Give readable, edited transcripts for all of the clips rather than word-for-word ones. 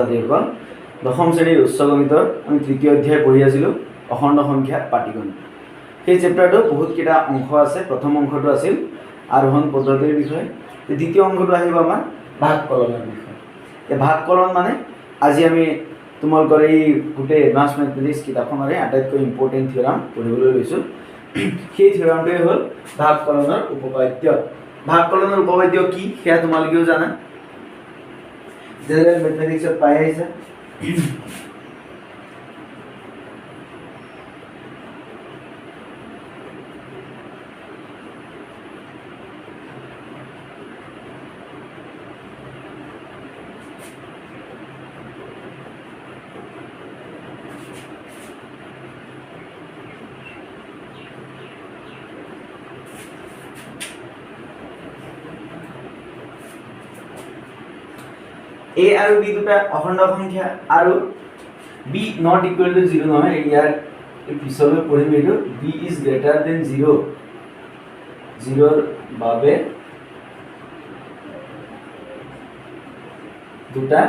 দশম শ্ৰেণীৰ উচ্চ গণিতৰ আমি তৃতীয় অধ্যায় পঢ়ি আছিলোঁ অখণ্ড সংখ্যা পাটিগণিত। সেই চেপ্টাৰটোত বহুতকেইটা অংশ আছে। প্ৰথম অংশটো আছিল আৰোহণ পদ্ধতিৰ বিষয়ে। দ্বিতীয় অংশটো আহিব আমাৰ ভাগ কলনৰ বিষয়ে। এই ভাগ কলন মানে আজি আমি তোমালোকৰ এই গোটেই এডভান্স মেথমেটিক্স কিতাপখনৰে আটাইতকৈ ইম্পৰ্টেণ্ট থিয়ৰাম পঢ়িবলৈ লৈছোঁ। সেই থিয়ৰামটোৱে হ'ল ভাগ কলনৰ উপপাদ্য। ভাগ কলনৰ উপপাদ্য কি সেয়া তোমালোকেও জানা, জেনেৰেল মেথমেটিক্সত পাই আহিছা। A আৰু B দুটা অখণ্ড সংখ্যা আৰু B not equal to 0 নহয়। ইয়াৰ পিছলৈ পঢ়িম এইটো B is greater than 0 0ৰ বাবে দুটা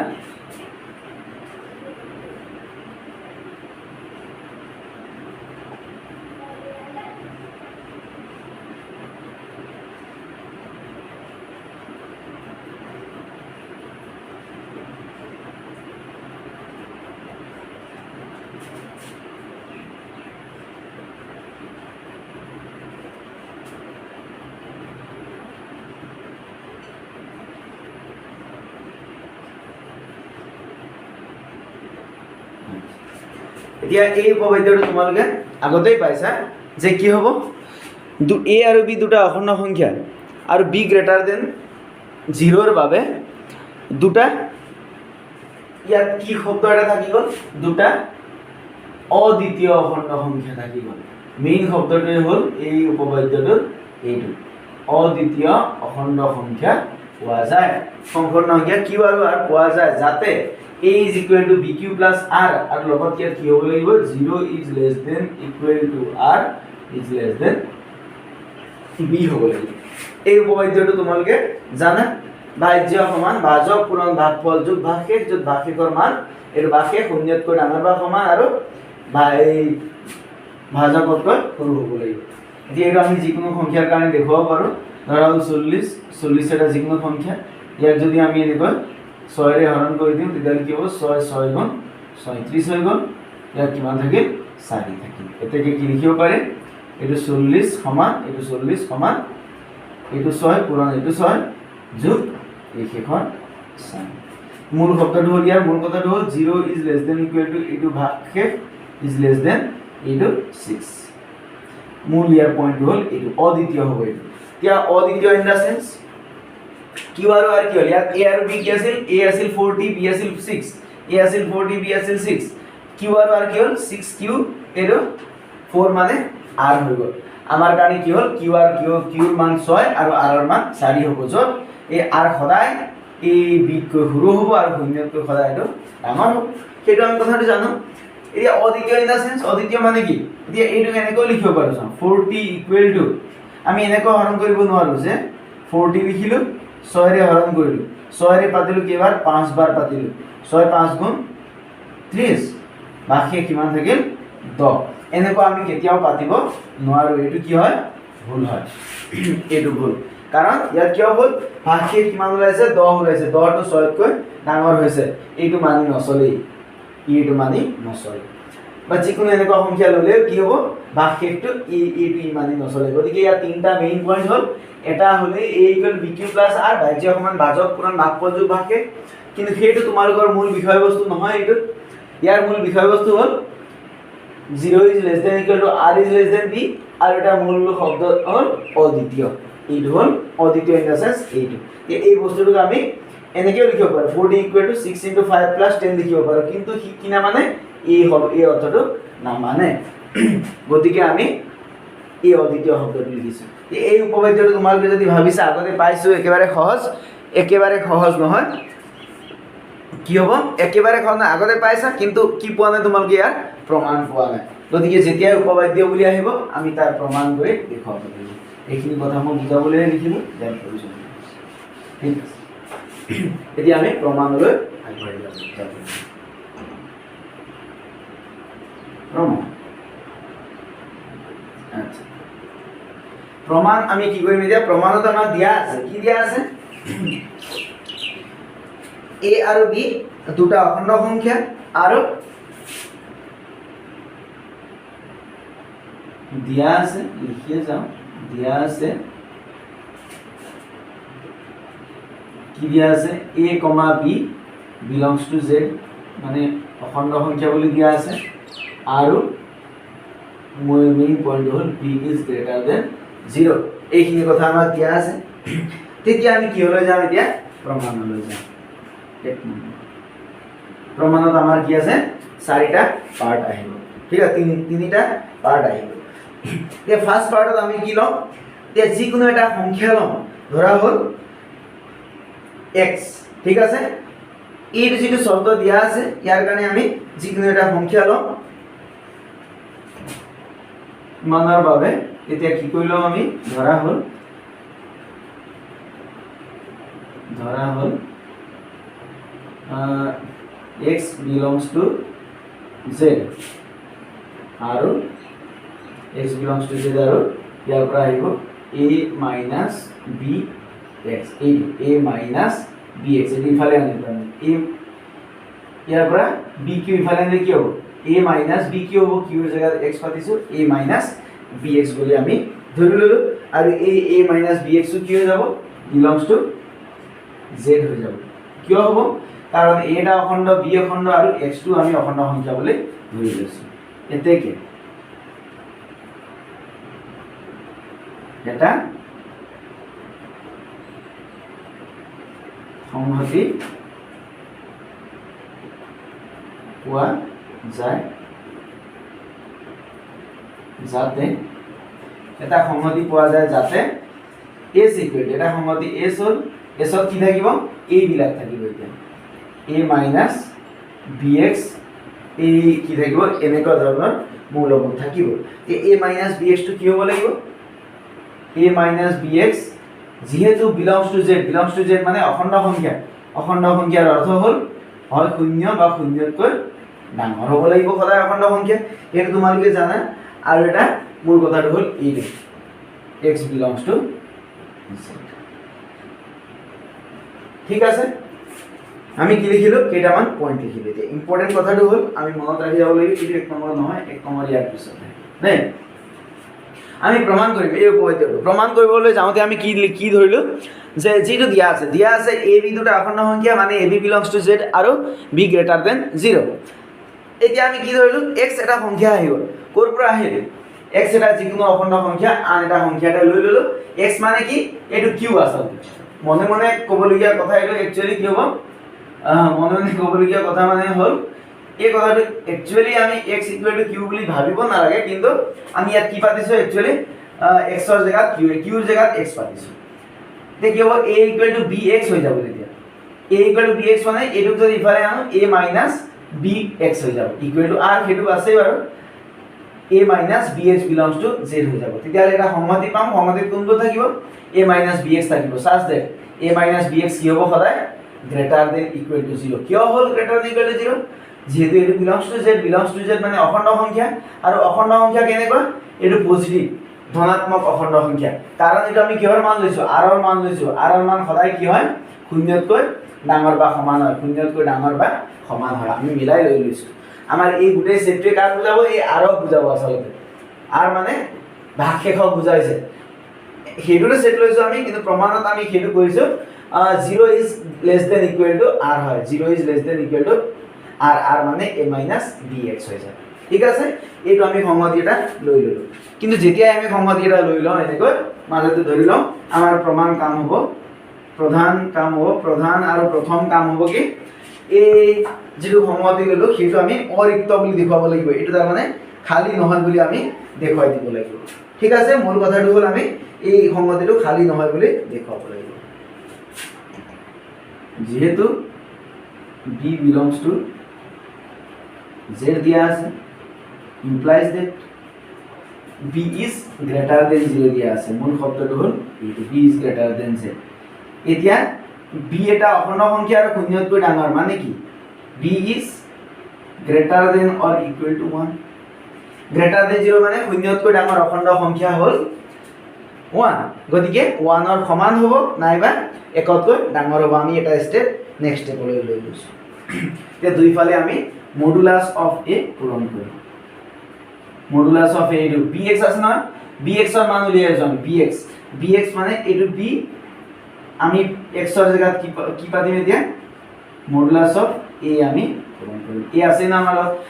এতিয়া এই উপপাদ্যটো তোমালোকে আগতেই পাইছা যে কি হ'ব, A আৰু B দুটা অখণ্ড সংখ্যা আৰু B গ্ৰেটাৰ দেন 0ৰ বাবে দুটা, ইয়াত কি শব্দ এটা থাকি গ'ল, দুটা অদ্বিতীয় অখণ্ড সংখ্যা থাকি গ'ল। মেইন শব্দটোৱে হ'ল এই উপপাদ্যটোৰ এইটো অদ্বিতীয় অখণ্ড সংখ্যা পোৱা যায়। সম্পূৰ্ণ সংখ্যা Q আৰু R পোৱা যায় যাতে A is equal to BQ plus R আৰু লগত ইয়াত কি হ'ব লাগিব, 0 is less than equal to R is less than B হ'ব লাগিব। এই উপপাদ্যটো তোমালোকে জানা, ভাজ্য সমান ভাজক পূৰণ ভাগফল যোগ ভাগশেষ য'ত ভাগশেষৰ মান এইটো ভাগশেষ শূন্যতকৈ ডাঙৰ বা সমান আৰু ভাজকতকৈ সৰু হ'ব লাগিব। এতিয়া এইটো আমি যিকোনো সংখ্যাৰ কাৰণে দেখুৱাব পাৰোঁ। ধৰা হ'ল 40 এটা যিকোনো সংখ্যা, ইয়াক যদি আমি এনেকৈ 6ৰে হৰণ কৰি দিওঁ তেতিয়াহ'লে কি হ'ব, 6 6 গুণ 36 হৈ গ'ল। ইয়াত কিমান থাকিল, 4 থাকিল। এতিয়া কি লিখিব পাৰে, এইটো 40 সমান এইটো 40 সমান এইটো 6 পূৰণ এইটো 6 যোগ এই শেষৰ 4। মূল শব্দটো হ'ল ইয়াৰ মূল কথাটো হ'ল 0 is less than equal to এইটো ভাগশেষ is less than এইটো 6। মূল ইয়াৰ পইণ্টটো হ'ল এইটো অদ্বিতীয় হ'ব। এইটো এতিয়া অদ্বিতীয় ইন দ্য চেন্স Q আৰু R কি হ'ল, ইয়াত A আৰু B কি আছিল, A আছিল 40 B আছিল 6, A আছিল 40 B আছিল 6, Q আৰু R কি হ'ল 6Q এইটো 4 মানে R হৈ গ'ল। আমাৰ কাৰণে কি হ'ল Q ৰ মান 6 আৰু R ৰ মান 4 হ'ব, য'ত এই R সদায় এই B তকৈ সৰু হ'ব আৰু শূন্যতকৈ সদায় এইটো ডাঙৰ হ'ব। সেইটো আমি কথাটো জানো। এতিয়া অদ্বিতীয় ইন দ্য চেন্স অদ্বিতীয় মানে কি, এতিয়া এইটো কেনেকৈ লিখিব পাৰোঁ চাওঁ। 40 ইকুৱেল টু আমি এনেকৈ হৰণ কৰিব নোৱাৰোঁ যে 40 লিখিলোঁ 6ৰে হৰণ কৰিলোঁ, 6ৰে পাতিলোঁ কেইবাৰ, 5 বাৰ পাতিলোঁ, 6 5 গুণ 30 ভাগশেষ কিমান থাকিল 10। এনেকুৱা আমি কেতিয়াও পাতিব নোৱাৰোঁ। এইটো কি হয়, ভুল হয়। এইটো ভুল, কাৰণ ইয়াত কিয় হ'ল, ভাগশেষ কিমান ওলাইছে 10 ওলাইছে, 10টো 6তকৈ ডাঙৰ হৈছে। এইটো মানি নচলেই, এইটো মানি নচলে। বা যিকোনো এনেকুৱা সংখ্যা ল'লেও কি হ'ব, ভাগশেষটো এইটো মানি নচলে। গতিকে ইয়াত তিনিটা মেইন পইণ্ট হ'ল, এটা হ'লে A equal BQ plus R ভাজ্য সমান ভাজক পূৰণ ভাগফল যোগ ভাগশেষ, কিন্তু সেইটো তোমালোকৰ মূল বিষয়বস্তু নহয়। এইটো ইয়াৰ মূল বিষয়বস্তু হ'ল 0 is less than equal to R is less than B আৰু এটা মূল শব্দ হ'ল অদ্বিতীয়। এইটো হ'ল অদ্বিতীয় ইন দ্য চেন্স এইটো। এই বস্তুটোক আমি এনেকৈও লিখিব পাৰোঁ, 40 equal to 6 into 5 plus 10 লিখিব পাৰোঁ, কিন্তু কিনা মানে এই অৰ্থটো নামানে। গতিকে আমি এই অদ্বিতীয় শব্দটো লিখিছোঁ। এই উপপাদ্যটো তোমালোকে যদি ভাবিছা আগতে পাইছোঁ একেবাৰে সহজ নহয়। কি হ'ব, একেবাৰে সহজ নহয়, আগতে পাইছা কিন্তু কি পোৱা নাই তোমালোকে, ইয়াৰ প্ৰমাণ পোৱা নাই। গতিকে যেতিয়াই উপপাদ্য বুলি আহিব আমি তাৰ প্ৰমাণ কৰি দেখুৱাব লাগিব। এইখিনি কথা মই বুজাবলৈ লিখিলোঁ, ঠিক আছে। এতিয়া আমি প্ৰমাণলৈ আগবাঢ়ি যাব প্ৰমাণ আচ্ছা প্ৰমাণ আমি কি কৰিম এতিয়া প্ৰমাণত আমাক দিয়া আছে কি দিয়া আছে a আৰু b দুটা অখণ্ড সংখ্যা আৰু দিয়া আছে লিখিয়ে যাও দিয়া আছে কি দিয়া আছে a, b belongs to z মানে অখণ্ড সংখ্যা বুলি দিয়া আছে আৰু main point hall b is greater than 0 এইখিনি কথা আমাক দিয়া আছে তেতিয়া আমি কিহলৈ যাম এতিয়া প্ৰমাণলৈ যাম এক নম্বৰ প্ৰমাণত আমাৰ কি আছে চাৰিটা পাৰ্ট আহিব ঠিক আছে তিনিটা পাৰ্ট আহিব তে ফাৰ্স্ট পাৰ্টত আমি কি লম তে যিকোনো এটা সংখ্যা লম ধৰা হল x ঠিক আছে এইটো যেটো শব্দ দিয়া আছে ইয়াৰ কাৰণে আমি যিকোনো এটা সংখ্যা লম মানৰ বাবে এতিয়া কি কৰিলো আমি ধৰা হল x belongs to z আৰু x belongs to z আৰু ইয়াৰ পৰা আহিব a minus bx a minus bx এটি ইফালে আনিব আমি a ইয়াৰ পৰা b কিউ ইফালে আনিলে কি হ'ব a minus b কিউ হ'ব কিউৰ জায়গাত x পাতিছো a minus bx বুলি আমি ধৰি ললো আৰু এই a minus bx কি হৈ যাব belongs to z হৈ যাব কিয় হ'ব কাৰণ a টা অখণ্ড b অখণ্ড আৰু x টো আমি অখণ্ড সংখ্যা বুলি ধৰি লৈছো এতে কি এটা সংহতি পোৱা যায় যাতে এটা সংহতি পোৱা যায় যাতে s ইকুৱেল এটা সংহতি s হল s ত কি থাকিব a বিলাক থাকিব এতিয়া a minus bx a কি থাকিব এনেকুৱা ধৰণৰ মূলবোৰ থাকিব তে a minus bx টো কি হ'ব লাগিব a minus bx যেহেতু belongs to z মানে অখণ্ড সংখ্যাৰ অৰ্থ হল হয় শূন্য বা শূন্যতকৈ ডাঙৰ হ'ব লাগিব সদায় অখণ্ড সংখ্যা এইটো তোমালোকে জানা আৰু এটা মূল কথাটো হল এইটো x belongs to z ঠিক আছে আমি কি লিখিলো কেইটামান পয়েন্ট লিখিলো যে ইম্পৰ্টেন্ট কথাটো হল আমি মনত ৰাখি যাব লাগিব কিন্তু এক নম্বৰ নহয় এক নম্বৰ ইয়াৰ পিছত নে আমি প্ৰমাণ কৰিম এই উপপাদ্যটো প্ৰমাণ কৰিবলৈ যাওঁতে আমি কি ধৰিলো যে যেটো দিয়া আছে a b দুটা অখণ্ড সংখ্যা মানে a b belongs to z আৰু b greater than 0 এতিয়া আমি কি ধৰিলো x এটা সংখ্যা আহিব কৰ পৰা আহিল x এটা যিকোনো অখণ্ড সংখ্যা আন এটা সংখ্যা এটা লৈ ললো x মানে কি এটো q আছে মনে মনে কবলগীয়া কথা এটো একচুয়ালি কি হ'ব মনে কবলগীয়া কথা মানে হল এই কথাটো একচুয়ালি আমি x q বুলি ভাবিব নালাগে কিন্তু আমি ইয়াত কি পাতিছো একচুয়ালি x ৰ জায়গাত q ৰ জায়গাত x পাতিছো তে কি হ'ব a bx হৈ যাব তেতিয়া a bx মানে এটো যদি ইফালে আনো a bx হৈ যাব r হেতু আছে বাৰু a bx belongs to z হৈ যাব তেতিয়া এটা সংহতি পাম সংহতিত কোনটো থাকিব a bx থাকিব such that a bx কি হ'ব সদায় greater than equal to 0 কিয় হল greater than equal to 0 যেহেতু এটো belongs to z মানে অখণ্ড সংখ্যা আৰু অখণ্ড সংখ্যা কেনেকুৱা এটো পজিটিভ ধনাত্মক অখণ্ড সংখ্যা কাৰণ এটা আমি কিহৰ মান লৈছো r ৰ মান লৈছো r ৰ মান সদায় কি হয় শূন্যতকৈ ডাঙৰ বা সমান হয় শূন্যতকৈ ডাঙৰ বা সমান হয় আমি মিলাই লৈছো আমাৰ এই গুটেই সেটটোৱে কাক বুজাব এই r ক বুজাব আচলতে r মানে ভাগশেষক বুজাইছে হেতুৰে সেট লৈছো আমি কিন্তু প্ৰমাণত আমি হেতু কৰিছো 0 is less than equal to r হয় 0 is less than equal to r মানে a bx হৈ যায় ঠিক আছে এইটো আমি সংহতি এটা লৈ ললো কিন্তু যেতিয়া আমি সংহতি এটা লৈ লওঁ এনেকৈ মাজতে ধৰি লওঁ আমাৰ প্ৰমাণ কাম হ'ব প্ৰধান আৰু প্ৰথম কাম হ'ব কি এই যেটো সংহতি ললো সেইটো আমি অৰিক্ত বুলি দেখুৱাব লাগিব এটো তাৰ মানে খালি নহয় বুলি আমি দেখুৱাই দিব লাগিব ঠিক আছে মূল কথাটো হল আমি এই সংহতিটো খালি নহয় বুলি দেখুৱাব লাগিব যেহেতু b belongs to z দিয়া আছে implies that b is greater than 0 দিয়া আছে মূল শব্দটো হল এইটো b is greater than z এতিয়া b এটা অখণ্ড সংখ্যা আৰু শূন্যতকৈ ডাঙৰ মানে কি b is greater than or equal to 1 greater than 0 মানে শূন্যতকৈ ডাঙৰ অখণ্ড সংখ্যা হ'ল 1 গতিকে 1 ৰ সমান হ'ব নাইবা একতকৈ ডাঙৰ হ'ব আমি এটা স্টেপ নেক্সট স্টেপলৈ লৈ গৈছো এতিয়া দুইফালে আমি মডুলাস অফ a পূৰণ কৰিম মডুলাস অফ a এটো bx আছে না bx ৰ মান উলিয়াই যাম bx মানে এটো b আমি x ৰ জায়গাত কি পাতিম এতিয়া মডুলাস অফ a আমি পূৰণ কৰিম a আছে না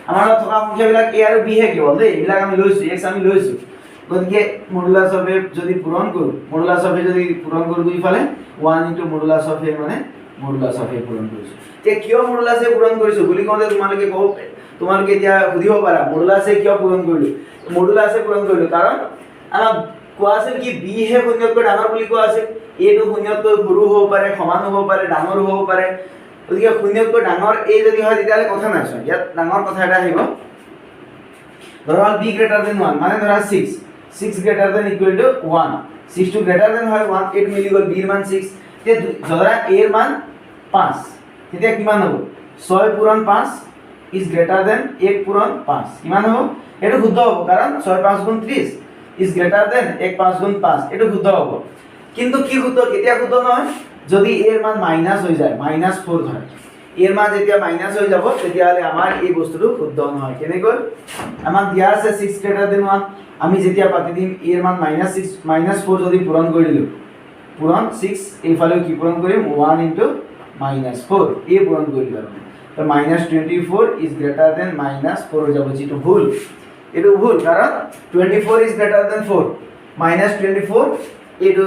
আমাৰ থকা সংখ্যাবিলাক a আৰু b হে কেৱল দেই এইবিলাক আমি লৈছো x আমি লৈছো গতিকে মডুলাস অফ a যদি পূৰণ কৰো মডুলাস অফ a যদি পূৰণ কৰো দুইফালে 1 ইনটু মডুলাস অফ a মানে মডুলাস অফ a পূৰণ কৰিছো তে কিয় মডুলাস a পূৰণ কৰিছো বুলি কওঁতে তোমালোকে এতিয়া সুধিব পাৰা মডুলাস a কিয় পূৰণ কৰিলো মডুলাস a পূৰণ কৰিলো কাৰণ আমাক কোৱা আছিল কি b হে শূন্যতকৈ ডাঙৰ বুলি কোৱা আছিল a টো শূন্যতকৈ সৰু হ'ব পাৰে সমান হ'ব পাৰে ডাঙৰ হ'ব পাৰে গতিকে শূন্যতকৈ ডাঙৰ a যদি হয় তেতিয়ালে কথা নাই চোন ইয়াত ডাঙৰ কথা এটা আহিব ধৰা b greater than 1 মানে ধৰা 6 greater than equal to 1 6 to greater than হয় 1 8 মিলি গল b এর মান 6 তে ধৰা a এৰ মান 5 তেতিয়া কিমান হ'ব 6 পূৰণ 5 is greater than 1 পূৰণ 5 কিমান হ'ব এটো শুদ্ধ হ'ব কাৰণ 6 5 গুণ 30 is greater than 1 5 গুণ 5 এটো শুদ্ধ হ'ব কিন্তু কি শুদ্ধ কেতিয়া শুদ্ধ নহয় যদি a এর মান মাইনাস হৈ যায় -4 ধৰে এৰ মান যেতিয়া মাইনাস হৈ যাব তেতিয়ালে আমাৰ এই বস্তুটো শুদ্ধ নহয় কেনেকৈ আমাক দিয়া আছে 6 greater than 1 আমি যেতিয়া পাতি দিম a এর মান -4 যদি পূৰণ কৰি দিলো পূৰণ 6 এইফালে কি পূৰণ কৰিম 1 into -4 a পূৰণ কৰি দিলো তো -24 is greater than -4 হৈ যাব যেটো ভুল এটো ভুল কাৰণ 24 is greater than 4 -24 এটো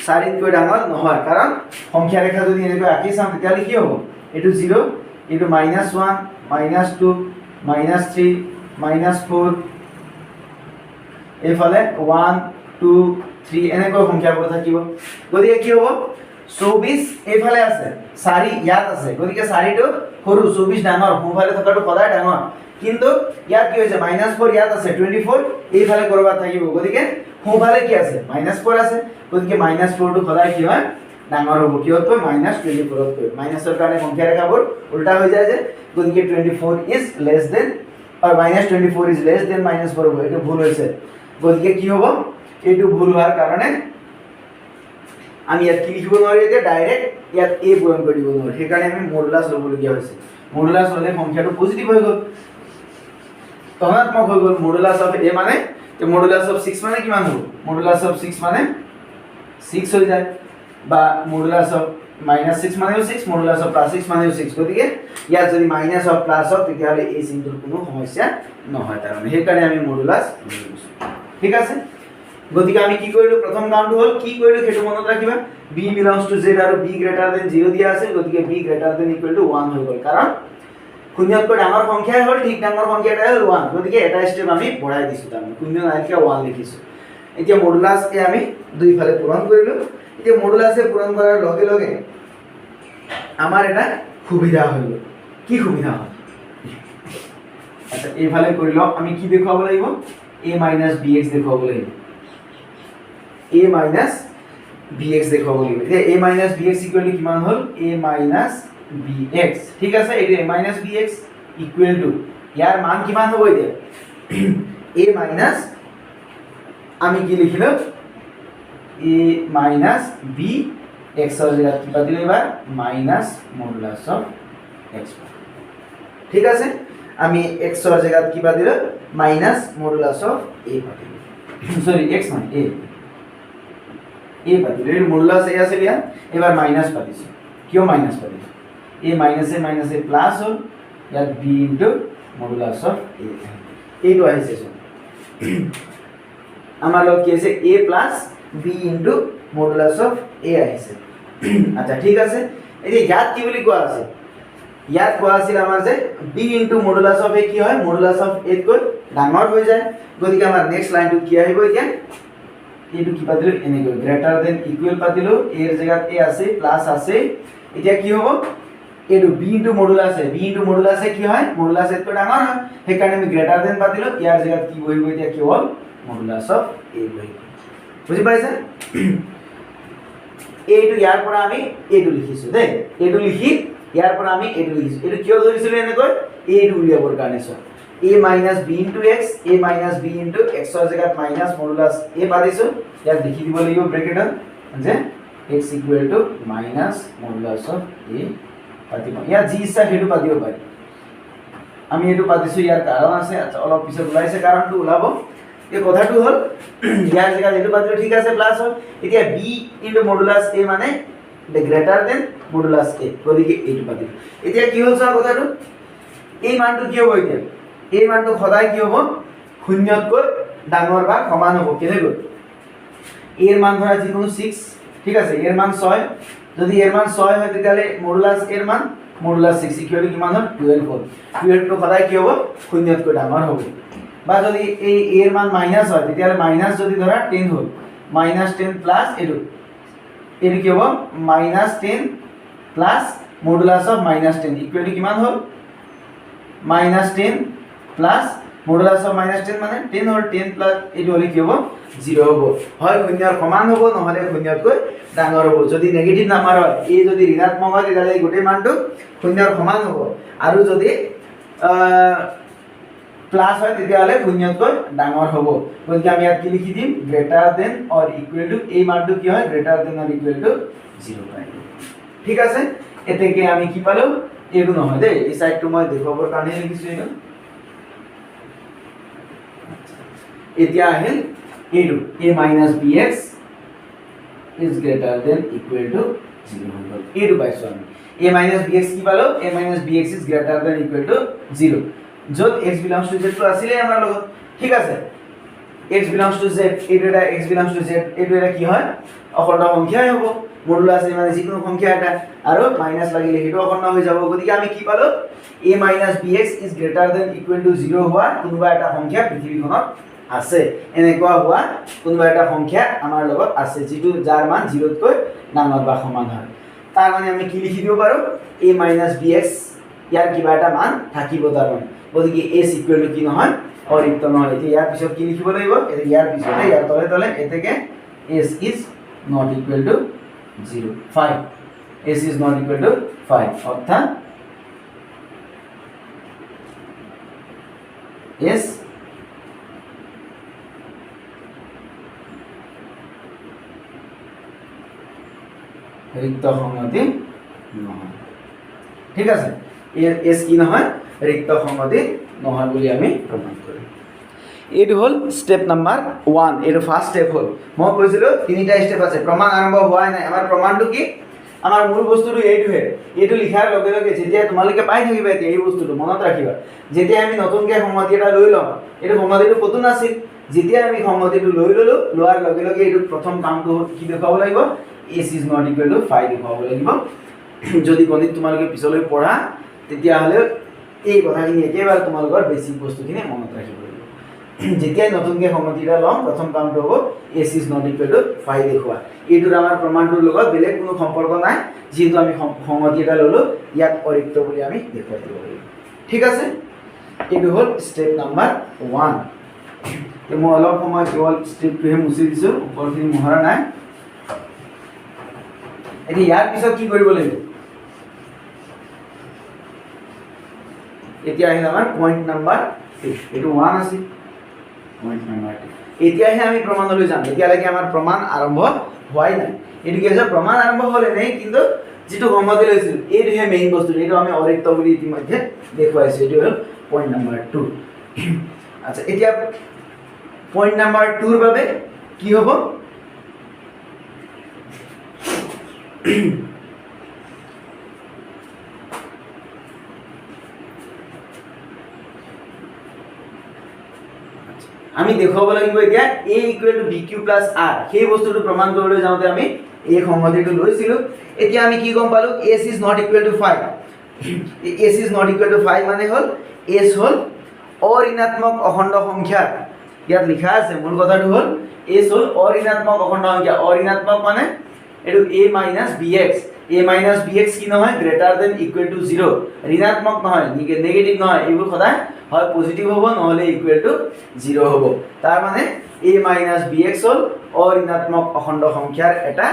4 তকৈ ডাঙৰ নহয় কাৰণ সংখ্যা ৰেখা যদি এনেকৈ আঁকি চাম তেতিয়ালে কি হ'ব এটো 0 এটো -1 -2 -3 -4 এফালে 1 2 3 এনেকৈ সংখ্যাবোৰ থাকিব গতিকে কি হ'ব 24 এফালে আছে 4 ইয়াত আছে গতিকে 4 টো সৰু 24 ডাঙৰ সোঁফালে থকাটো সদায় ডাঙৰ কিন্তু ইয়াত কি হৈছে -4 ইয়াত আছে 24 এইফালে কৰবাত থাকিব গতিকে সোঁফালে কি আছে -4 আছে গতিকে -4 টো সদায় কি হয় ডাঙৰ হ'ব কিয়তকৈ -24 তকৈ মাইনাসৰ কাৰণে সংখ্যা ৰেখাবোৰ উল্টা হৈ যায় যে গতিকে 24 is less than or -24 is less than -4 হ'ব এটো ভুল হৈছে গতিকে কি হ'ব এটো ভুল হোৱাৰ কাৰণে আমি ইয়াত কি লিখিব নোৱাৰি যে ডাইৰেক্ট ইয়াত a পূৰণ কৰি দিব নোৱাৰি সেই কাৰণে আমি মডুলাস ল'বলগীয়া হৈছে মডুলাস হ'লে সংখ্যাটো পজিটিভ হৈ গ'ল ধনাত্মক হৈ গ'ল মডুলাস অফ a মানে তে মডুলাস অফ 6 মানে কিমান হ'ব মডুলাস অফ 6 মানে 6 হৈ যায় বা মডুলাস অফ -6 মানেও 6 মডুলাস অফ +6 মানেও 6 গতিকে ইয়াত যদি মাইনাস অফ প্লাস অফ তেতিয়ালে এই চিনটোৰ কোনো সমস্যা নহয় তাৰ মানে সেই কাৰণে আমি মডুলাস লৈছো ঠিক আছে গতিকে আমি কি কৰিলো প্ৰথম কামটো হ'ল কি কৰিলো সেইটো মনত ৰাখিবা b belongs to z আৰু b greater than 0 দিয়া আছে গতিকে b greater than equal to 1 হৈ গ'ল কাৰণ শূন্যতকৈ ডাঙৰ সংখ্যাই হ'ল ঠিক ডাঙৰ সংখ্যাটাই হ'ল 1 গতিকে এটা স্টেপ আমি বঢ়াই দিছো তাৰমানে শূন্য নাইকিয়া 1 লিখিছো এতিয়া মডুলাস এ আমি দুইফালে পূৰণ কৰিলো এতিয়া মডুলাস এ পূৰণ কৰাৰ লগে লগে আমাৰ এটা সুবিধা হৈ গ'ল কি সুবিধা হ'ল আচ্ছা এইফালে কৰিলো আমি কি দেখুৱাব লাগিব a - bx দেখুৱাব লাগিব a - bx দেখুৱাব লাগিব এতিয়া a - bx ইকুৱেল কিমান হ'ল a - bx ঠিক আছে এই a - bx ইকুৱেল টু ইয়াৰ মান কিমান হ'ব এতিয়া a মাইনাস আমি কি লিখিলো a - b x ৰ জায়গাত কি পাতিলো এবাৰ মাইনাস মডুলাস অফ x ঠিক আছে আমি x ৰ জায়গাত কি পাতিলো মাইনাস মডুলাস অফ a পাতিলো সরি x মানে a পাতিলো এর মডুলাস a আছে লিয়া এবার মাইনাস পাতিছো কিয় মাইনাস পাতিছো a মাইনাস a প্লাস হল ইয়াত b into modulus of a এইটো আহিছে সো আমাৰ লগ কি আছে a plus b into modulus of a আহিছে আচ্ছা ঠিক আছে এই যে ইয়াত কি বুলি কোৱা আছে ইয়াত কোৱা আছিল আমাৰ যে b into modulus of a কি হয় মডুলাস অফ a কৈ ডাঙৰ হৈ যায় গতিকে আমাৰ নেক্সট লাইনটো কি আহিব এতিয়া এইটো কি পাতিলো এনেকৈ গ্ৰেটাৰ দেন ইকুৱেল পাতিলো a এর জায়গাত a আছে প্লাস আছে এতিয়া কি হ'ব এইটো b ইনটু মডুলাস a কি হয় মডুলাস a কৈ ডাঙৰ হয় সেই কাৰণে আমি গ্ৰেটাৰ দেন পাতিলো ইয়াৰ জায়গাত কি বহিব এতিয়া কেৱল মডুলাস অফ a বহিব বুজি পাইছা এইটো ইয়াৰ পৰা আমি এইটো লিখিছো দেই এইটো লিখি ইয়াৰ পৰা আমি এইটো লিখিছো এইটো কিয় ধৰিছিলো এনেকৈ এইটো উলিয়াবৰ কাৰণে চোৱা a minus b into x a minus b into x ৰ জায়গাত মাইনাস মডুলাস a পাদিছো ইয়াত লিখি দিব লাগিব ব্ৰেকেটত যে x equal to minus modulus of a পাতিব ইয়াত যি ইচ্ছা হেতু পাতিব পাৰি আমি এটো পাতিছো ইয়াৰ কাৰণ আছে আচ্ছা অলপ পিছত ওলাইছে কাৰণটো ওলাব এই কথাটো হল ইয়াৰ জায়গাত এটো পাতিলো ঠিক আছে প্লাস হল এতিয়া b into modulus a মানে the greater than modulus a গতিকে এইটো পাতিলো এতিয়া কি হল স্যার কথাটো এই মানটো কি হ'ব এতিয়া এই মানটো সদায় কি হ'ব শূন্যতকৈ ডাঙৰ বা সমান হ'ব কেনেকৈ এৰ মান ধৰা যিকোনো 6 ঠিক আছে এর মান 6 যদি এর মান 6 হয় তাহলে মডুলাস এর মান মডুলাস 6 ইকুয়াল টু কি মান হবে 12 হবে 12 তো সদায় কি হ'ব শূন্যতকৈ ডাঙৰ হ'ব বা যদি এই এৰ মান মাইনাস হয় তাহলে মাইনাস যদি ধৰা 10 হ'ল -10 প্লাস এটো এর কি হ'ব -10 plus modulus of -10 equal to কিমান হ'ল -10 প্লাস মডুলাস অফ -10 মানে 10 হ'ল 10 প্লাস এটো হলে কি হ'ব 0 হ'ব হয় শূন্যৰ সমান হ'ব নহলে শূন্যতকৈ ডাঙৰ হ'ব যদি নেগেটিভ নাম্বাৰ হয় এই যদি ঋণাত্মক হয় তেতিয়ালে এই গোটেই মানটো শূন্যৰ সমান হ'ব আৰু যদি প্লাস হয় তেতিয়ালে শূন্যতকৈ ডাঙৰ হ'ব গতিকে আমি ইয়াত কি লিখি দিম greater than or equal to এই মানটো কি হয় greater than or equal to 0 পাই ঠিক আছে এতেকে আমি কি পালো এইটো নহয় দেই এই সাইডটো মই দেখুৱাবৰ কাৰণে লিখিছো এইটো এতিয়া আহিল এইটো a minus bx is greater than equal to 0 হল এইটো পাইছো আমি a minus bx কি পালো a minus bx is greater than equal to 0 যত x belongs to z তো আছিল আমাৰ লগত ঠিক আছে x belongs to z এইটো এটা x belongs to z এইটো এটা কি হয় অখণ্ড সংখ্যাই হ'ব মডুলাস মানে যিকোনো সংখ্যা এটা আৰু মাইনাস লাগিলে হেতু অখণ্ড হৈ যাব গতিকে আমি কি পালো a minus bx is greater than equal to 0 হোৱা কোনোবা এটা সংখ্যা পৃথিৱীখনত আছে এনেকুৱা হোৱা কোনোবা এটা সংখ্যা আমাৰ লগত আছে যেটো যাৰ মান 0 তকৈ ডাঙৰ বা সমান হয় তাৰ মানে আমি কি লিখি দিব পাৰো a minus bx ইয়াৰ কিবা এটা মান থাকিব তাৰ মানে গতিকে s ইকুৱেল টু কি নহয় অৰিক্ত নহয় এতিয়া ইয়াৰ পিছত কি লিখিব লাগিব এটা ইয়াৰ পিছতে ইয়াৰ তলে তলে এতেকে s is not equal to 0 5 s is not equal to 5 অর্থাৎ s রিক্ত সংহতি নহয় ঠিক আছে এস কি নহয় রিক্ত সংহতি নহয় বুলি আমি প্ৰমাণ কৰিম এইটো হল স্টেপ নাম্বাৰ 1 এইটো ফাৰ্স্ট স্টেপ হল মই কৈছিলো তিনিটা স্টেপ আছে প্ৰমাণ আৰম্ভ হোৱাই নাই আমাৰ প্ৰমাণটো কি আমাৰ মূল বস্তুটো এইটোহে এইটো লিখাৰ লগে লগে যেতিয়া তোমালোকে পাই থাকিবা এতিয়া এই বস্তুটো মনত ৰাখিবা যেতিয়া আমি নতুনকৈ সংহতি এটা লৈ লম এইটো সংহতিটো কত নাছিল যেতিয়া আমি সংহতিটো লৈ ললো লোৱাৰ লগে লগে এইটো প্ৰথম কামটো কি দেখাব লাগিব s is not equal to 5 দেখাব লাগিব যদি গণিত তোমালোকে পিছলৈ পঢ়া তেতিয়া হলে এই কথাখিনি একেবাৰে তোমালোকৰ বেসিক বস্তুখিনি মনত ৰাখিব লাগিব যেতিয়া নতুনকৈ সংহতিটা লম প্ৰথম কামটো হ'ব s is not equal to 5 দেখুৱা এইটোৰ আমাৰ প্ৰমাণটোৰ লগত বেলেগ কোনো সম্পৰ্ক নাই যেহেতু আমি সংহতি এটা ললো ইয়াত অৰিক্ত বুলি আমি দেখুৱাই দিব লাগিব ঠিক আছে এইটো হ'ল স্টেপ নাম্বাৰ 1 মই অলপ সময় কেৱল স্টেপটোহে মুছি দিছো ওপৰখিনি মোহৰা নাই এতিয়া ইয়াৰ পিছত কি কৰিব লাগিব এতিয়া আহিল আমাৰ পইণ্ট নাম্বাৰ 2 এইটো 1 আছে পইণ্ট নাম্বাৰ 2 এতিয়াহে আমি প্ৰমাণলৈ যাম এতিয়ালৈকে আমাৰ প্ৰমাণ আৰম্ভ হোৱাই নাই এইটো কি আছে প্ৰমাণ আৰম্ভ হ'লে নাই কিন্তু যেটো গমতে লৈছিল এইটোহে মেইন বস্তু এইটো আমি অৰিক্ত বুলি ইতিমধ্যে দেখুৱাইছো এইটো হ'ল পইণ্ট নাম্বাৰ 2 আচ্ছা এতিয়া পইণ্ট নাম্বাৰ 2 ৰ বাবে কি হ'ব আমি দেখুৱাব লাগিব এতিয়া a equal to bq plus r সেই বস্তুটো প্ৰমাণ কৰিবলৈ যাওঁতে আমি এই সংহতিটো লৈছিলো এতিয়া আমি কি গম পালো s is not equal to 5 s is not equal to 5 মানে হল s হল অঋণাত্মক অখণ্ড সংখ্যা ইয়াত লিখা আছে মূল কথাটো হল s হল অঋণাত্মক অখণ্ড সংখ্যা অঋণাত্মক মানে এটো a minus bx কি নহয় গ্ৰেটাৰ দেন ইকুৱেল টু 0 ঋণাত্মক নহয় নেগেটিভ নহয় এইবোৰ সদায় হয় পজিটিভ হ'ব নহলে ইকুৱেল টু 0 হ'ব তাৰ মানে a minus bx হল অঋণাত্মক অখণ্ড সংখ্যাৰ এটা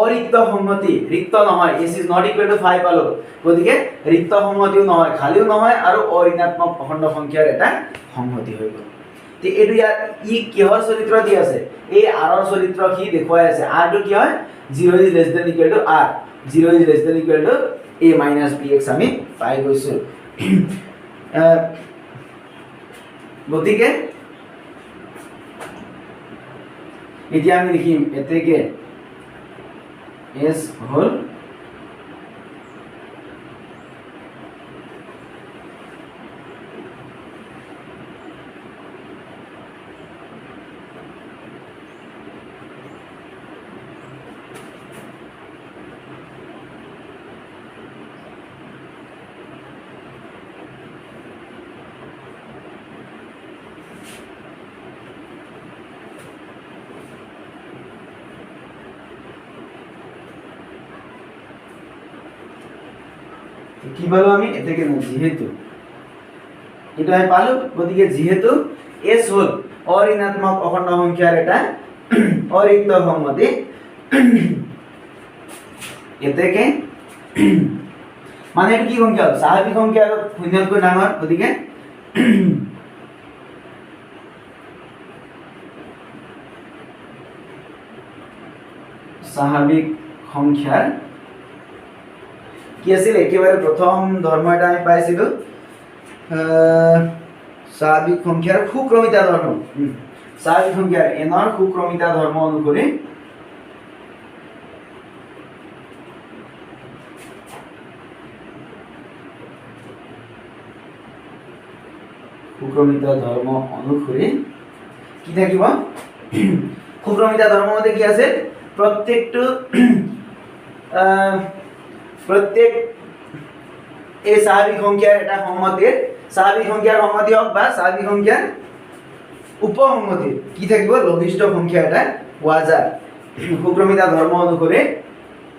অৰিক্ত সংহতি ৰিক্ত নহয় s is not equal to 5 পালো গতিকে ৰিক্ত সংহতিও নহয় খালিও নহয় আৰু অঋণাত্মক অখণ্ড সংখ্যাৰ এটা সংহতি হৈ গ'ল তে এটো ইয়াৰ ই কিহৰ চৰিত্ৰ দি আছে এই r ৰ চৰিত্ৰ কি দেখুৱাই আছে r টো কি হয় 0 is less than equal to r 0 is less than equal to a minus bx আমি পাই গৈছো গতিকে এতিয়া আমি লিখিম এতেকে s হল কি বলো আমি এটাকে না যেহেতু এটা আমি পালো গতিকে যেহেতু s হল অঋণাত্মক অখণ্ড সংখ্যার এটা অরিক্ত সংহতি এটাকে মানে এটা কি সংখ্যা স্বাভাবিক সংখ্যা আর শূন্যতকৈ ডাঙৰ গতিকে স্বাভাবিক সংখ্যাৰ কি আছিল একেবাৰে প্ৰথম ধৰ্ম এটা আমি পাইছিল স্বাভাবিক সংখ্যাৰ সুক্ৰমিতা ধৰ্ম স্বাভাবিক সংখ্যাৰ এনৰ সুক্ৰমিতা ধৰ্ম অনুসৰি সুক্ৰমিতা ধৰ্ম অনুসৰি কি থাকিব সুক্ৰমিতা ধৰ্ম মতে কি আছে প্ৰত্যেকটো প্ৰত্যেক এই স্বাভাবিক সংখ্যাৰ এটা সংহতিৰ স্বাভাবিক সংখ্যাৰ সংহতি হোক বা স্বাভাবিক সংখ্যাৰ উপসংহতি কি থাকিব লঘিষ্ঠ সংখ্যা এটা পোৱা যায় সুক্ৰমিতা ধৰ্ম অনুসৰি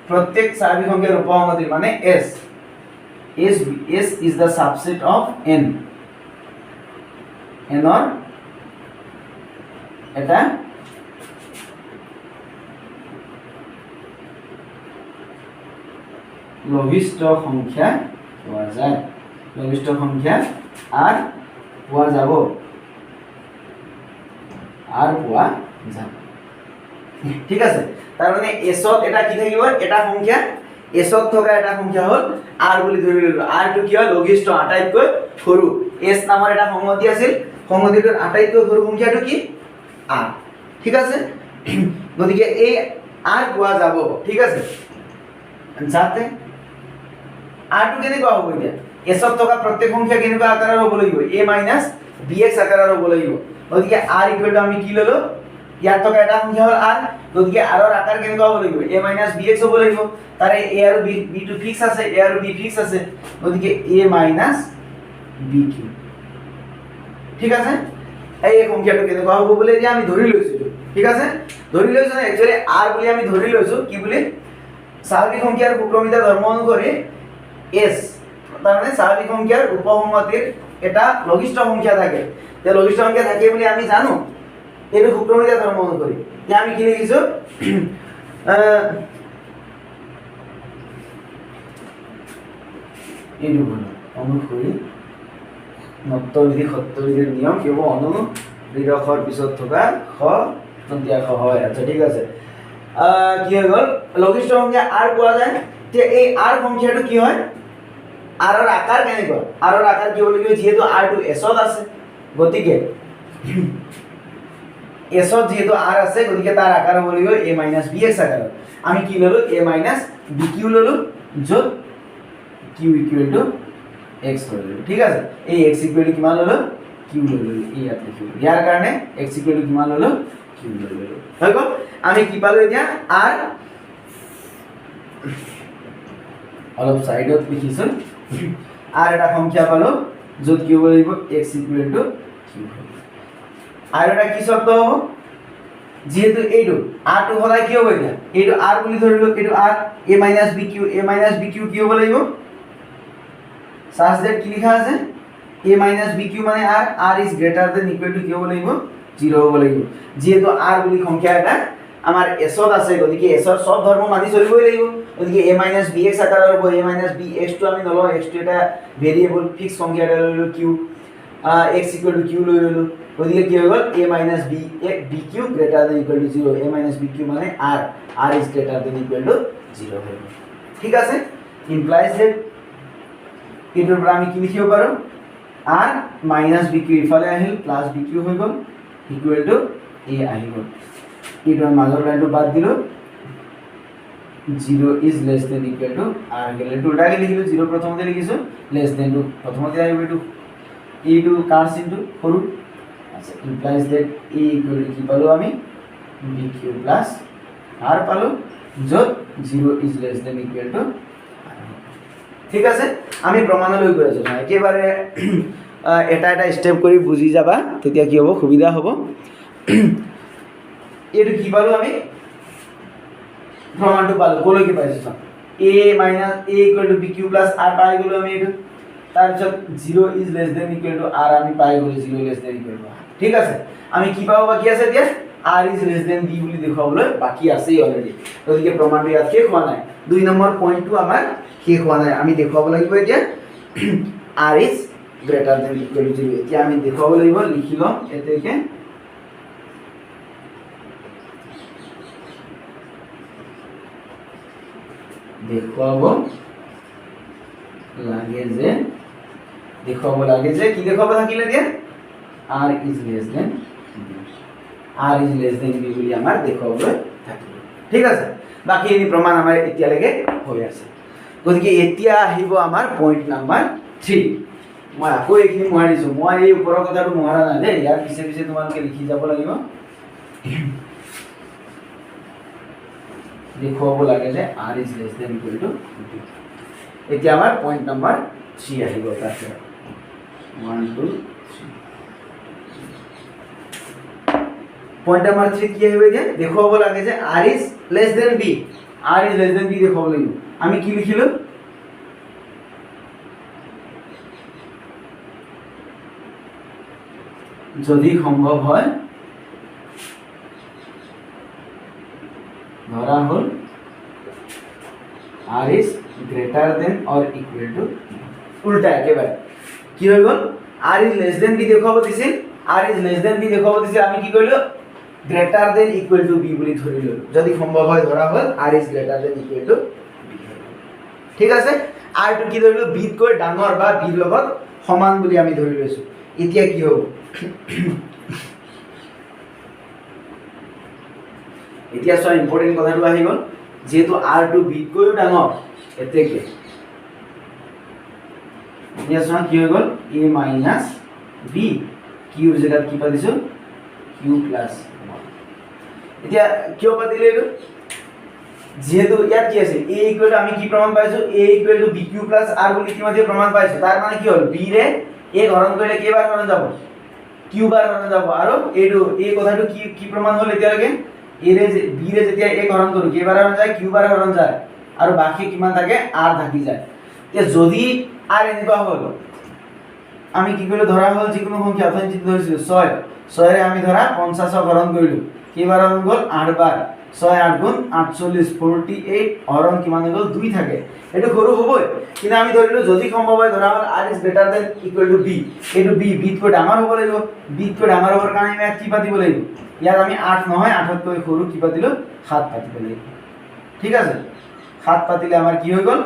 প্ৰত্যেক স্বাভাবিক সংখ্যাৰ উপসংহতি মানে s is the subset of n ৰ এটা লঘিষ্ঠ সংখ্যা পোৱা যায় লঘিষ্ঠ সংখ্যা আৰ পোৱা যাব আৰ পোৱা যাব ঠিক আছে তার মানে s ত এটা কি থাকিব এটা সংখ্যা s ত থকা এটা সংখ্যা হল r বুলি ধৰি ললো r টো কি হয় লঘিষ্ঠ আটাইতকৈ সৰু s নামৰ এটা সংহতি আছিল সংহতিটোৰ আটাইতকৈ সৰু সংখ্যাটো কি r ঠিক আছে গতিকে এই r পোৱা যাব ঠিক আছে যাতে r টো কেনেকুৱা হ'ব এতিয়া s ত থকা প্ৰত্যেক সংখ্যা কেনেকুৱা আকাৰৰ হ'ব লাগিব a - bx আকাৰৰ হ'ব লাগিব গতিকে r ইকুৱেল টু আমি কি ললো ইয়াত থকা এটা সংখ্যা হ'ল r গতিকে r ৰ আকাৰ কেনেকুৱা হ'ব লাগিব a - bx হ'ব লাগিব তাৰে a আৰু b টো ফিক্স আছে a আৰু b ফিক্স আছে গতিকে a - bq ঠিক আছে এই সংখ্যাটো কেনেকুৱা হ'ব বুলি এতিয়া আমি ধৰি লৈছো ঠিক আছে ধৰি লৈছো একচুয়ালি r বুলি আমি ধৰি লৈছো কি বুলি স্বাভাবিক সংখ্যাৰ সুক্ৰমিতা ধৰ্ম অনুসৰি s তার মানে স্বাভাবিক সংখ্যার উপসংহতির এটা লঘিষ্ঠ সংখ্যা থাকে তে লঘিষ্ঠ সংখ্যা থাকে বলে আমি জানো এর সুক্রমিতা ধর্ম অনুসৰি তে আমি কি লিখিছো এইটো হলো অনুসৰি নত্ববিধি সত্যবিধিৰ নিয়ম কি হ'ব অনুবিধকৰ পিছত থকা খ তন্ত্ৰীয়া খ হয় আচ্ছা ঠিক আছে কি হৈ গ'ল লঘিষ্ঠ সংখ্যা r পোৱা যায় তে এই r সংখ্যাটো কি হয় r ৰ আকাৰ কেনেকুৱা r ৰ আকাৰ কি হ'ব লাগিব যেহেতু r টো s ত আছে গতিকে s ত যেহেতু r আছে গতিকে তাৰ আকাৰ হ'ব লাগিব a - bx আকাৰ আমি কি ললো a - bq ললো য'ত q = x ললো ঠিক আছে এই x = কিমান ললো q ললো এই ইয়াত লিখিলো ইয়াৰ কাৰণে x = কিমান ললো q ললো হৈ গ'ল আমি কি পালো এতিয়া r অলপ সাইডত লিখিছো r এটা সংখ্যা পালো য'ত কি হ'ব লাগিব x = q আর এটা কি শব্দ হ'ব যেহেতু এইটো r টো হলাই কি হ'ব এতিয়া এইটো r বুলি ধৰিলো এইটো r a - bq কি হ'ব লাগিব such that কি লিখা আছে a - bq মানে r is greater than equal to কি হ'ব লাগিব 0 হ'ব লাগিব যেহেতু r বুলি সংখ্যা এটা আমাৰ এছত আছে গতিকে এছৰ সব ধৰ্ম মানি চলিবই লাগিব গতিকে a - bx আকাৰৰ হ'ব a - bx টো আমি নলওঁ x টো এটা ভেৰিয়েবল ফিক্স সংখ্যা এটা লৈ ললো q x = q লৈ ললো গতিকে কি হৈ গ'ল a - bq greater than equal to 0 a - bq মানে r is greater than equal to 0 হৈ গ'ল ঠিক আছে implies that এটোৰ পৰা আমি কি লিখিব পাৰো r - bq ইফালে আহিল প্লাস bq হৈ গ'ল ইকুৱেল টু a আহি গ'ল এটোৰ মাজৰ লাইনটো বাদ দিলো 0 is less than equal to r গেলে টুলটাকে লিখিলো 0 প্ৰথমতে লিখিছো less than টু প্ৰথমতে আহিব এটো কাৰ্স ইনটু সৰু আচ্ছা implies that a equal to কি পালো আমি bq plus r পালো যত 0 is less than equal to ঠিক আছে আমি প্রমাণলৈ গৈ আছো একেবাৰে এটা এটা স্টেপ কৰি বুজি যাবা তেতিয়া কি হ'ব সুবিধা হ'ব এটো কি পালো আমি প্রমাণটো পালো কলৈ কি পাইছো a equal to bq plus r পাই গলো আমি এটো তাৰপিছত 0 is less than equal to r আমি পাই গলো 0 less than equal to r ঠিক আছে আমি কি পাব বাকি আছে এতিয়া r is less than b বুলি দেখাবলৈ বাকি আছে অলৰেডি গতিকে প্ৰমাণটো ইয়াত শেষ হোৱা নাই 2 নম্বৰ পইণ্টটো আমাৰ শেষ হোৱা নাই আমি দেখাব লাগিব এতিয়া r is greater than equal to 0 এতিয়া আমি দেখাব লাগিব লিখি লম এতেকে দেখাব লাগে যে কি দেখাব থাকিলে দিয়া r is less than b বুলি আমাৰ দেখাবলৈ থাকিব ঠিক আছে বাকি এই প্ৰমাণ আমাৰ এতিয়া লাগে হৈ আছে গতিকে এতিয়া আহিব আমাৰ পইণ্ট নাম্বাৰ 3 মই আকৌ এইখিনি মোহাৰিছো মই এই ওপৰৰ কথাটো মোহাৰা নাই দেই ইয়াৰ পিছে পিছে তোমালোকে লিখি যাব লাগিব দেখাব লাগে যে r is less than equal to b এতিয়া আমাৰ পইণ্ট নাম্বাৰ 3 আহিব তাতে 1 2 পয়েন্ট নাম্বার 3 কি হবে যে দেখাব লাগে যে r is less than b দেখাব লাগিব আমি কি লিখিলো যদি সম্ভৱ হয় ধৰা হল r is greater than or equal to উল্টা একেবাৰে কি হৈ গল r is less than b দেখাব দিছিল r is less than b দেখাব দিছিল আমি কি কৰিলো greater than equal to b বুলি ধৰিলো যদি সম্ভৱ হয় ধৰা হল r is greater than equal to b ঠিক আছে r টো কি ধৰিলো b তকৈ ডাঙৰ বা b ৰ লগত সমান বুলি আমি ধৰি লৈছো এতিয়া কি হ'ব এতিয়া সব ইম্পৰ্টেন্ট কথাটো আহি গল যেহেতু r টো b তকৈ ডাঙৰ এতেকে এতিয়া সব কি হৈ গল a minus b q ৰ জেগাত কি পাইছো q plus এতিয়া কিয় পাতিলে এটো যেহেতু ইয়াত কি আছে a ইকুৱেল টু আমি কি প্ৰমাণ পাইছো a equal to bq plus r বুলি কিমাতে প্ৰমাণ পাইছো তাৰ মানে কি হল b ৰে a হৰণ কৰিলে কেইবাৰ হৰণ যাব q বাৰ হৰণ যাব আৰু এটো এই কথাটো কি প্ৰমাণ হল এতিয়ালৈকে a ৰে b ৰে যেতিয়া a হৰণ কৰো কেইবাৰ হৰণ যায় q বাৰ হৰণ যায় আৰু বাকি কিমান থাকে r থাকি যায় এতিয়া যদি r এনেকুৱা হল আমি কি কৰিলো ধৰা হল যিকোনো সংখ্যা অথনি চিন্তা কৰিছিলো 6 ৰে আমি ধৰা 50 হৰণ কৰিলো কেইবাৰ হৰণ গল 8 বাৰ 6 8 গুণ 48 48 হৰণ কিমান গল 2 থাকে এটো সৰু হবই কিন্তু আমি ধৰিলো যদি সম্ভৱ হয় ধৰা হল r is greater than equal to b এটো b তকৈ ডাঙৰ হ'ব লাগিব b তকৈ ডাঙৰ হ'বৰ কাৰণে আমি কি পাতিব লাগিব ইয়াত আমি 8 নহয় 8 তকৈ সৰু কি পাতিলো 7 পাতিব লাগিব ঠিক আছে 7 পাতিলে আমাৰ কি হৈ গল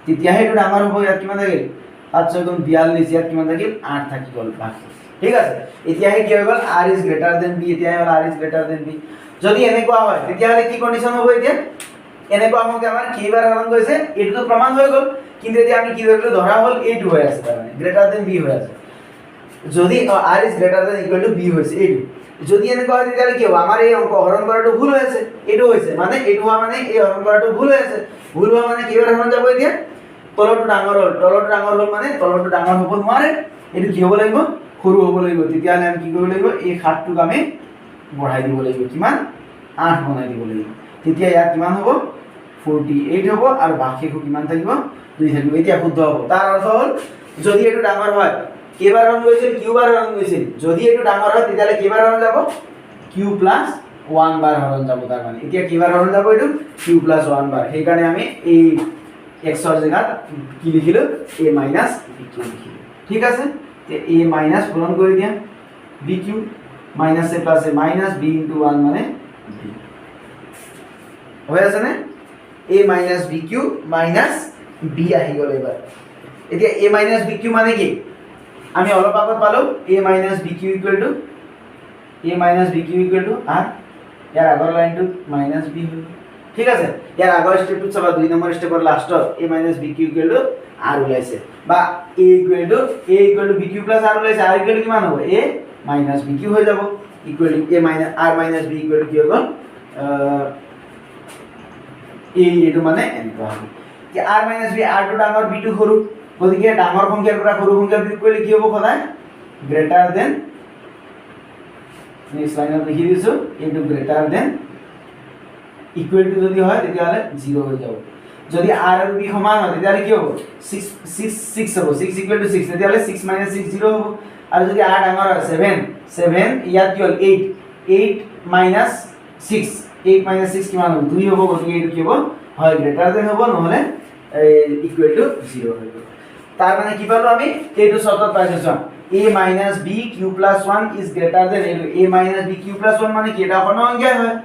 তেতিয়াহে এটো ডাঙৰ হ'ব ইয়াত কিমান থাকিল 7 6 গুণ 42 ইয়াত কিমান থাকিল 8 থাকি গল বাকি ঠিক আছে এতিয়াহে কি হৈ গল r is greater than b এতিয়াহে হল r is greater than b যদি এনেকুৱা হয় তেতিয়াহলে কি কন্ডিশন হ'ব এতিয়া এনেকুৱা হওঁতে আমাৰ কেইবাৰ হৰণ গৈছে এটো প্ৰমাণ হৈ গল কিন্তু এতিয়া আমি কি ধৰিলো ধৰা হল a2 হৈ আছে তাৰ মানে greater than b হৈ আছে যদি r is greater than equal to b হৈছে a2 যদি এনেকুৱা হয় তেতিয়াহলে কি হ'ব আমাৰ এই অংক হৰণ কৰাটো ভুল হৈ আছে এটো হৈছে মানে এটো হোৱা মানে এই হৰণ কৰাটো ভুল হৈ আছে ভুল হোৱা মানে কেইবাৰ হৰণ যাব এতিয়া তলটো ডাঙৰ হল মানে তলটো ডাঙৰ হ'ব নোৱাৰে এটো কি হ'ব লাগিব সৰু হ'ব লাগিব তেতিয়াহলে আমি কি কৰিব লাগিব এই 7 টোক আমি বঢ়াই দিব লাগিব কিমান 8 বনাই দিব লাগিব তেতিয়া ইয়াত কিমান হ'ব 48 হ'ব আৰু বাকি কিমান থাকিব 2 থাকিব এতিয়া শুদ্ধ হ'ব তাৰ অৰ্থ হ'ল যদি এটো ডাঙৰ হয় কেইবাৰ হৰণ গৈছিল q বাৰ হৰণ গৈছিল যদি এটো ডাঙৰ হয় তেতিয়াহলে কেইবাৰ হৰণ যাব q plus 1 বাৰ হৰণ যাব তাৰ মানে এতিয়া কি বাৰ হৰণ যাব এটো q + 1 বাৰ সেই কাৰণে আমি এই x ৰ জায়গাত কি লিখিলো a - bq লিখিলো ঠিক আছে তে a মাইনাস পূরণ কৰি দিয়া bq minus a plus a minus b * 1 মানে b হৈ আছে নে a minus bq minus b আহি গল এবাৰ এতিয়া a মাইনাস bq মানে কি আমি অলপ আগত পালো a minus bq = a minus bq = r ইয়াৰ আগৰ লাইনটো মাইনাস b হল ঠিক আছে ইয়াৰ আগৰ স্টেপটো চাবা 2 নম্বৰ স্টেপৰ লাষ্টত a মাইনাস bq = r ওলাইছে বা a = bq + r ওলাইছে r = কিমান হ'ব a মাইনাস bq হৈ যাব equal a minus r minus b equal কি হ'ব a এটো মানে এনেকুৱা হ'ব কি r মাইনাস b r টো ডাঙৰ b টো সৰু গতিকে ডাঙৰ সংখ্যাৰ পৰা সৰু সংখ্যা বিয়োগ কৰিলে কি হ'ব সদায় গ্ৰেটাৰ দেন নেক্সট লাইনত লিখি দিছো into greater than equal two যদি হয় তেতিয়াহলে 0 হৈ যাব যদি r আৰু b সমান হয় তেতিয়াহলে কি হ'ব 6 হ'ব 6 ইকুৱেল টু 6 তেতিয়াহলে 6 - 6 0 হ'ব আৰু যদি r ডাঙৰ হয় 7 ইয়াত কি হ'ল 8 - 6 8 - 6 কিমান হ'ব 2 হ'ব গতিকে এইটো কি হ'ব হয় গ্ৰেটাৰ দেন হ'ব নহলে ইকুৱেল টু 0 হৈ যাব তাৰ মানে কি পালো আমি এইটো শৰ্তত পাইছো চোৱা a minus b q plus 1 is greater than a minus b q plus 1 মানে কি এটা অখণ্ড সংখ্যা হয়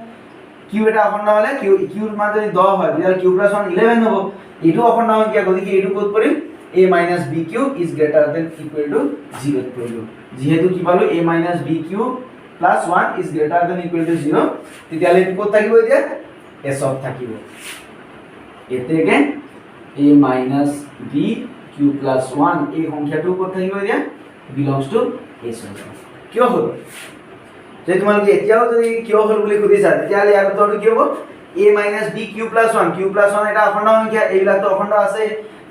q এটা অখণ্ড হলে q ৰ মান যদি 10 হয় তেতিয়া q plus 1 11 হ'ব এটো অখণ্ড সংখ্যা গতিকে এটো ক'ত পৰিম a minus bq is greater than equal to 0 ত পৰিব যেহেতু কি পালো a minus bq plus 1 is greater than equal to 0 তেতিয়ালে এটো ক'ত থাকিব এতিয়া s ত থাকিব এতেকে a minus bq plus 1 এই সংখ্যাটো ক'ত থাকিব এতিয়া belongs to s কিয় হল যে তোমালোকে এতিয়াও যদি কিয় হল বুলি খুদিছা তেতিয়ালে ইয়াৰ উত্তৰটো কি হ'ব a minus b q plus 1 q plus 1 এটা অখণ্ড সংখ্যা এইবিলাক তো অখণ্ড আছে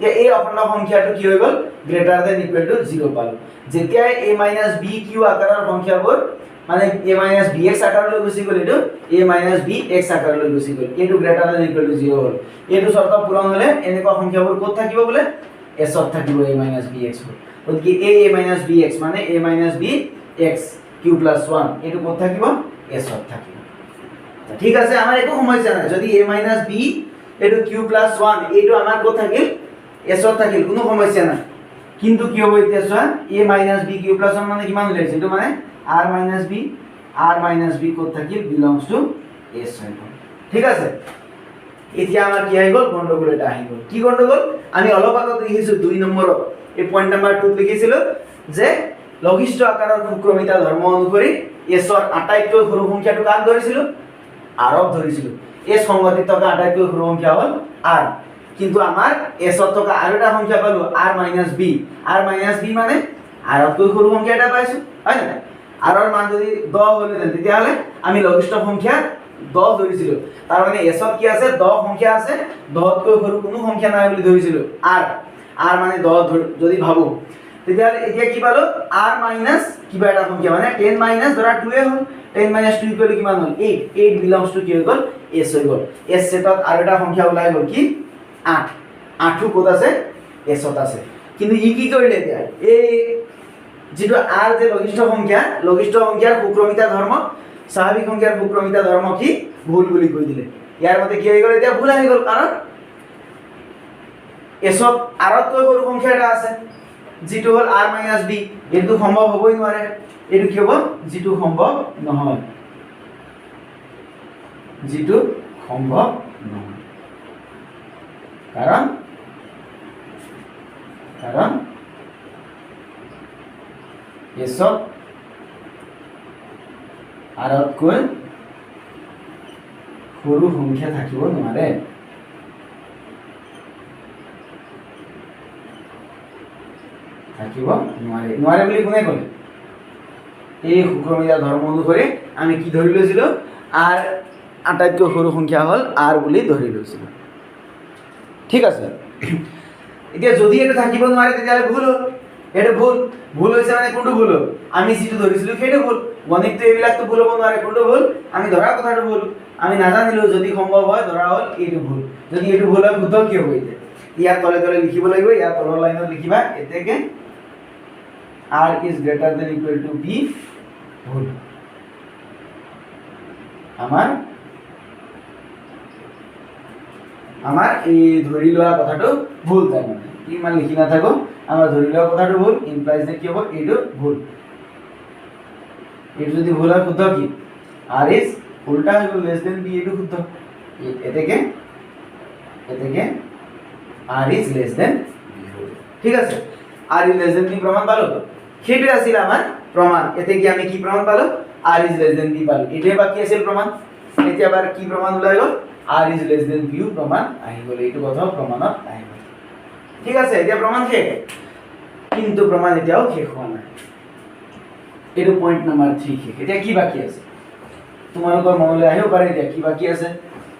যে এই অখণ্ড সংখ্যাটো কি হৈ গল গ্ৰেটাৰ দেন ইকুৱেল টু 0 পালো যেতিয়া a minus b q আকাৰৰ সংখ্যাবোৰ মানে a minus bx আকাৰলৈ গুচি গল এটো a minus bx আকাৰলৈ গুচি গল এটো গ্ৰেটাৰ দেন ইকুৱেল টু 0 হল এটো শৰ্ত পূৰণ হলে এনেকুৱা সংখ্যাবোৰ ক'ত থাকিব বলে s ত থাকিব a minus bx গতিকে a minus bx মানে a minus bx q plus 1 এটো ক'ত থাকিব s ত থাকিব ঠিক আছে আমাৰ একো সমস্যা নাই যদি a minus b এটো q plus 1 এটো আমাৰ ক'ত থাকিল s ত থাকিল কোনো সমস্যা নাই কিন্তু কি হ'ব এতিয়া চোৱা a minus b q plus 1 মানে কিমান ওলাইছে এটো মানে r minus b ক'ত থাকিল belongs to s হয় ঠিক আছে এতিয়া আমাৰ কি আহি গল গণ্ডগোল এটা আহি গল কি গণ্ডগোল আমি অলপ আগত লিখিছো 2 নম্বৰত এই পইণ্ট নাম্বাৰ 2 লিখিছিল যে লঘিষ্ঠ আকাৰৰ সুক্ৰমিতা ধৰ্ম অনুসৰি s ৰ আটাইতকৈ সৰু সংখ্যাটো কাক ধৰিছিল r ক ধৰিছিল s সংগতিত থকা আটাইতকৈ সৰু সংখ্যা হ'ল r কিন্তু আমাৰ s ত থকা আৰু এটা সংখ্যা পালো r - b মানে r তকৈ সৰু সংখ্যা এটা পাইছো হয় না r ৰ মান যদি 10 হলে তেতিয়াহলে আমি লঘিষ্ঠ সংখ্যা 10 ধৰিছিল তাৰ মানে s ত কি আছে 10 সংখ্যা আছে 10 তকৈ সৰু কোনো সংখ্যা নাই বুলি ধৰিছিল r মানে 10 যদি ভাবো তেতিয়াহলে এতিয়া কি পালো r মাইনাস কিবা এটা সংখ্যা মানে 10 মাইনাস ধৰা 2 এ হ'ল 10 মাইনাস 2 ইকুৱেল কিমান হ'ল 8 belongs to কি হৈ গল s হৈ গল s সেটত আৰু এটা সংখ্যা ওলাই গল কি 8 ক'ত আছে s ত আছে কিন্তু ই কি কৰিলে এতিয়া এই যেটো r যে লঘিষ্ঠ সংখ্যাৰ সুক্ৰমিতা ধৰ্ম স্বাভাৱিক সংখ্যাৰ সুক্ৰমিতা ধৰ্ম কি ভুল বুলি কৈ দিলে ইয়াৰ মতে কি হৈ গল এতিয়া ভুল আহি গল কাৰণ s ত r তকৈ সৰু সংখ্যা এটা আছে যেটো হল r - b এটো সম্ভৱ হ'বই নোৱাৰে এটো কি হ'ব যেটো সম্ভৱ নহয় কাৰণ s ত r তকৈ সৰু সংখ্যা থাকিব নোৱাৰে নোৱাৰে বুলি কোনে ক'লে এই সুক্ৰমিতা ধৰ্ম অনুসৰি আমি কি ধৰি লৈছিল r আটাইতকৈ সৰু সংখ্যা হ'ল r বুলি ধৰি লৈছিল ঠিক আছে এতিয়া যদি এটা থাকিব নোৱাৰে তেতিয়ালে ভুল হ'ল এটা ভুল হৈছে মানে কোনটো ভুল হ'ল আমি যেটো ধৰিছিল সেইটো ভুল গণিতটো এইবিলাকটো ভুল হ'ব নোৱাৰে কোনটো ভুল আমি ধৰা কথাটো ভুল আমি নাজানিলো যদি সম্ভৱ হয় ধৰা হ'ল এইটো ভুল যদি এইটো ভুল হয় শুদ্ধ কি হ'ব এতিয়া ইয়াৰ তলে তলে লিখিব লাগিব ইয়াৰ তলৰ লাইনত লিখিবা এতেকে r is greater than equal to b ভুল আমাৰ এই ধৰি লোৱা কথাটো ভুল তাই মানে ইমান লিখি নাথাকো আমাৰ ধৰি লোৱা কথাটো ভুল ইমপ্লাইজ যে কি হ'ব এইটো ভুল এইটো যদি ভুল হয় শুদ্ধ কি r is উল্টা হৈ গ'ল লেছ দেন b এইটো শুদ্ধ এতেকে r is less than b ঠিক আছে r is less than b প্রমাণ পালো সেইটো আছিল আমাৰ প্রমাণ এতে কি আমি কি প্রমাণ পালো r is less than b পালো এটাই বাকি আছিল প্রমাণ এতিয়া আবার কি প্রমাণ ওলাই গ'ল r is less than b প্রমাণ আহি গ'ল এইটো কথা প্রমাণত আহি গ'ল ঠিক আছে এতিয়া প্রমাণ শেষ কিন্তু প্রমাণ এতিয়াও শেষ হোৱা নাই এইটো পইণ্ট নাম্বাৰ 3 শেষ এতিয়া কি বাকি আছে তোমালোকৰ মনলৈ আহিব পাৰে এতিয়া কি বাকি আছে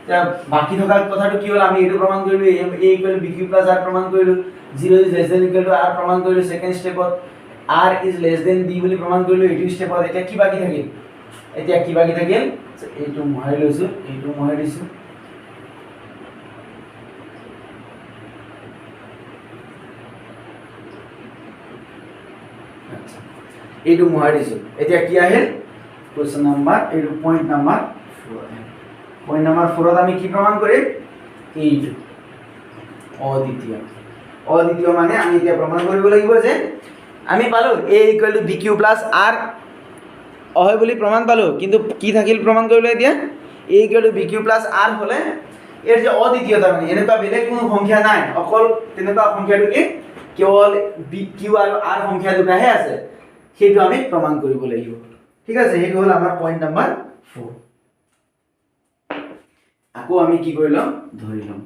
এতিয়া বাকি থকা কথাটো কি হ'ল আমি এইটো প্ৰমাণ কৰিলো a equal bq plus r প্ৰমাণ কৰিলো 0 is less than equal to r প্ৰমাণ কৰিলো সেকেন্ড স্টেপত r is less than b বুলি প্ৰমাণ কৰিলো এইটো স্টেপত এতিয়া কি বাকি থাকিল এইটো মহাই লৈছো এইটো মহাই দিছো আচ্ছা এইটো মহাই দিছো এতিয়া কি আহিল কোৱেশ্চন নাম্বাৰ এইটো পইণ্ট নাম্বাৰ 4 পইণ্ট নাম্বাৰ 4 ত আমি কি প্ৰমাণ কৰিম এইটো অদ্বিতীয় মানে আমি এতিয়া প্ৰমাণ কৰিব লাগিব যে আমি পালো a = bq + r হয় বুলি প্ৰমাণ পালো কিন্তু কি থাকিল প্ৰমাণ কৰিবলৈ এতিয়া a = bq + r হলে এৰ যে অদ্বিতীয়তা মানে এনেকুৱা বেলেগ কোনো সংখ্যা নাই অকল তেনেকুৱা সংখ্যাটো কি কেৱল bq আৰু r সংখ্যা দুটাহে আছে সেইটো আমি প্ৰমাণ কৰিব লাগিব ঠিক আছে সেইটো হল আমাৰ পইণ্ট নাম্বাৰ 4 আকৌ আমি কি কৰিলাম ধৰিলাম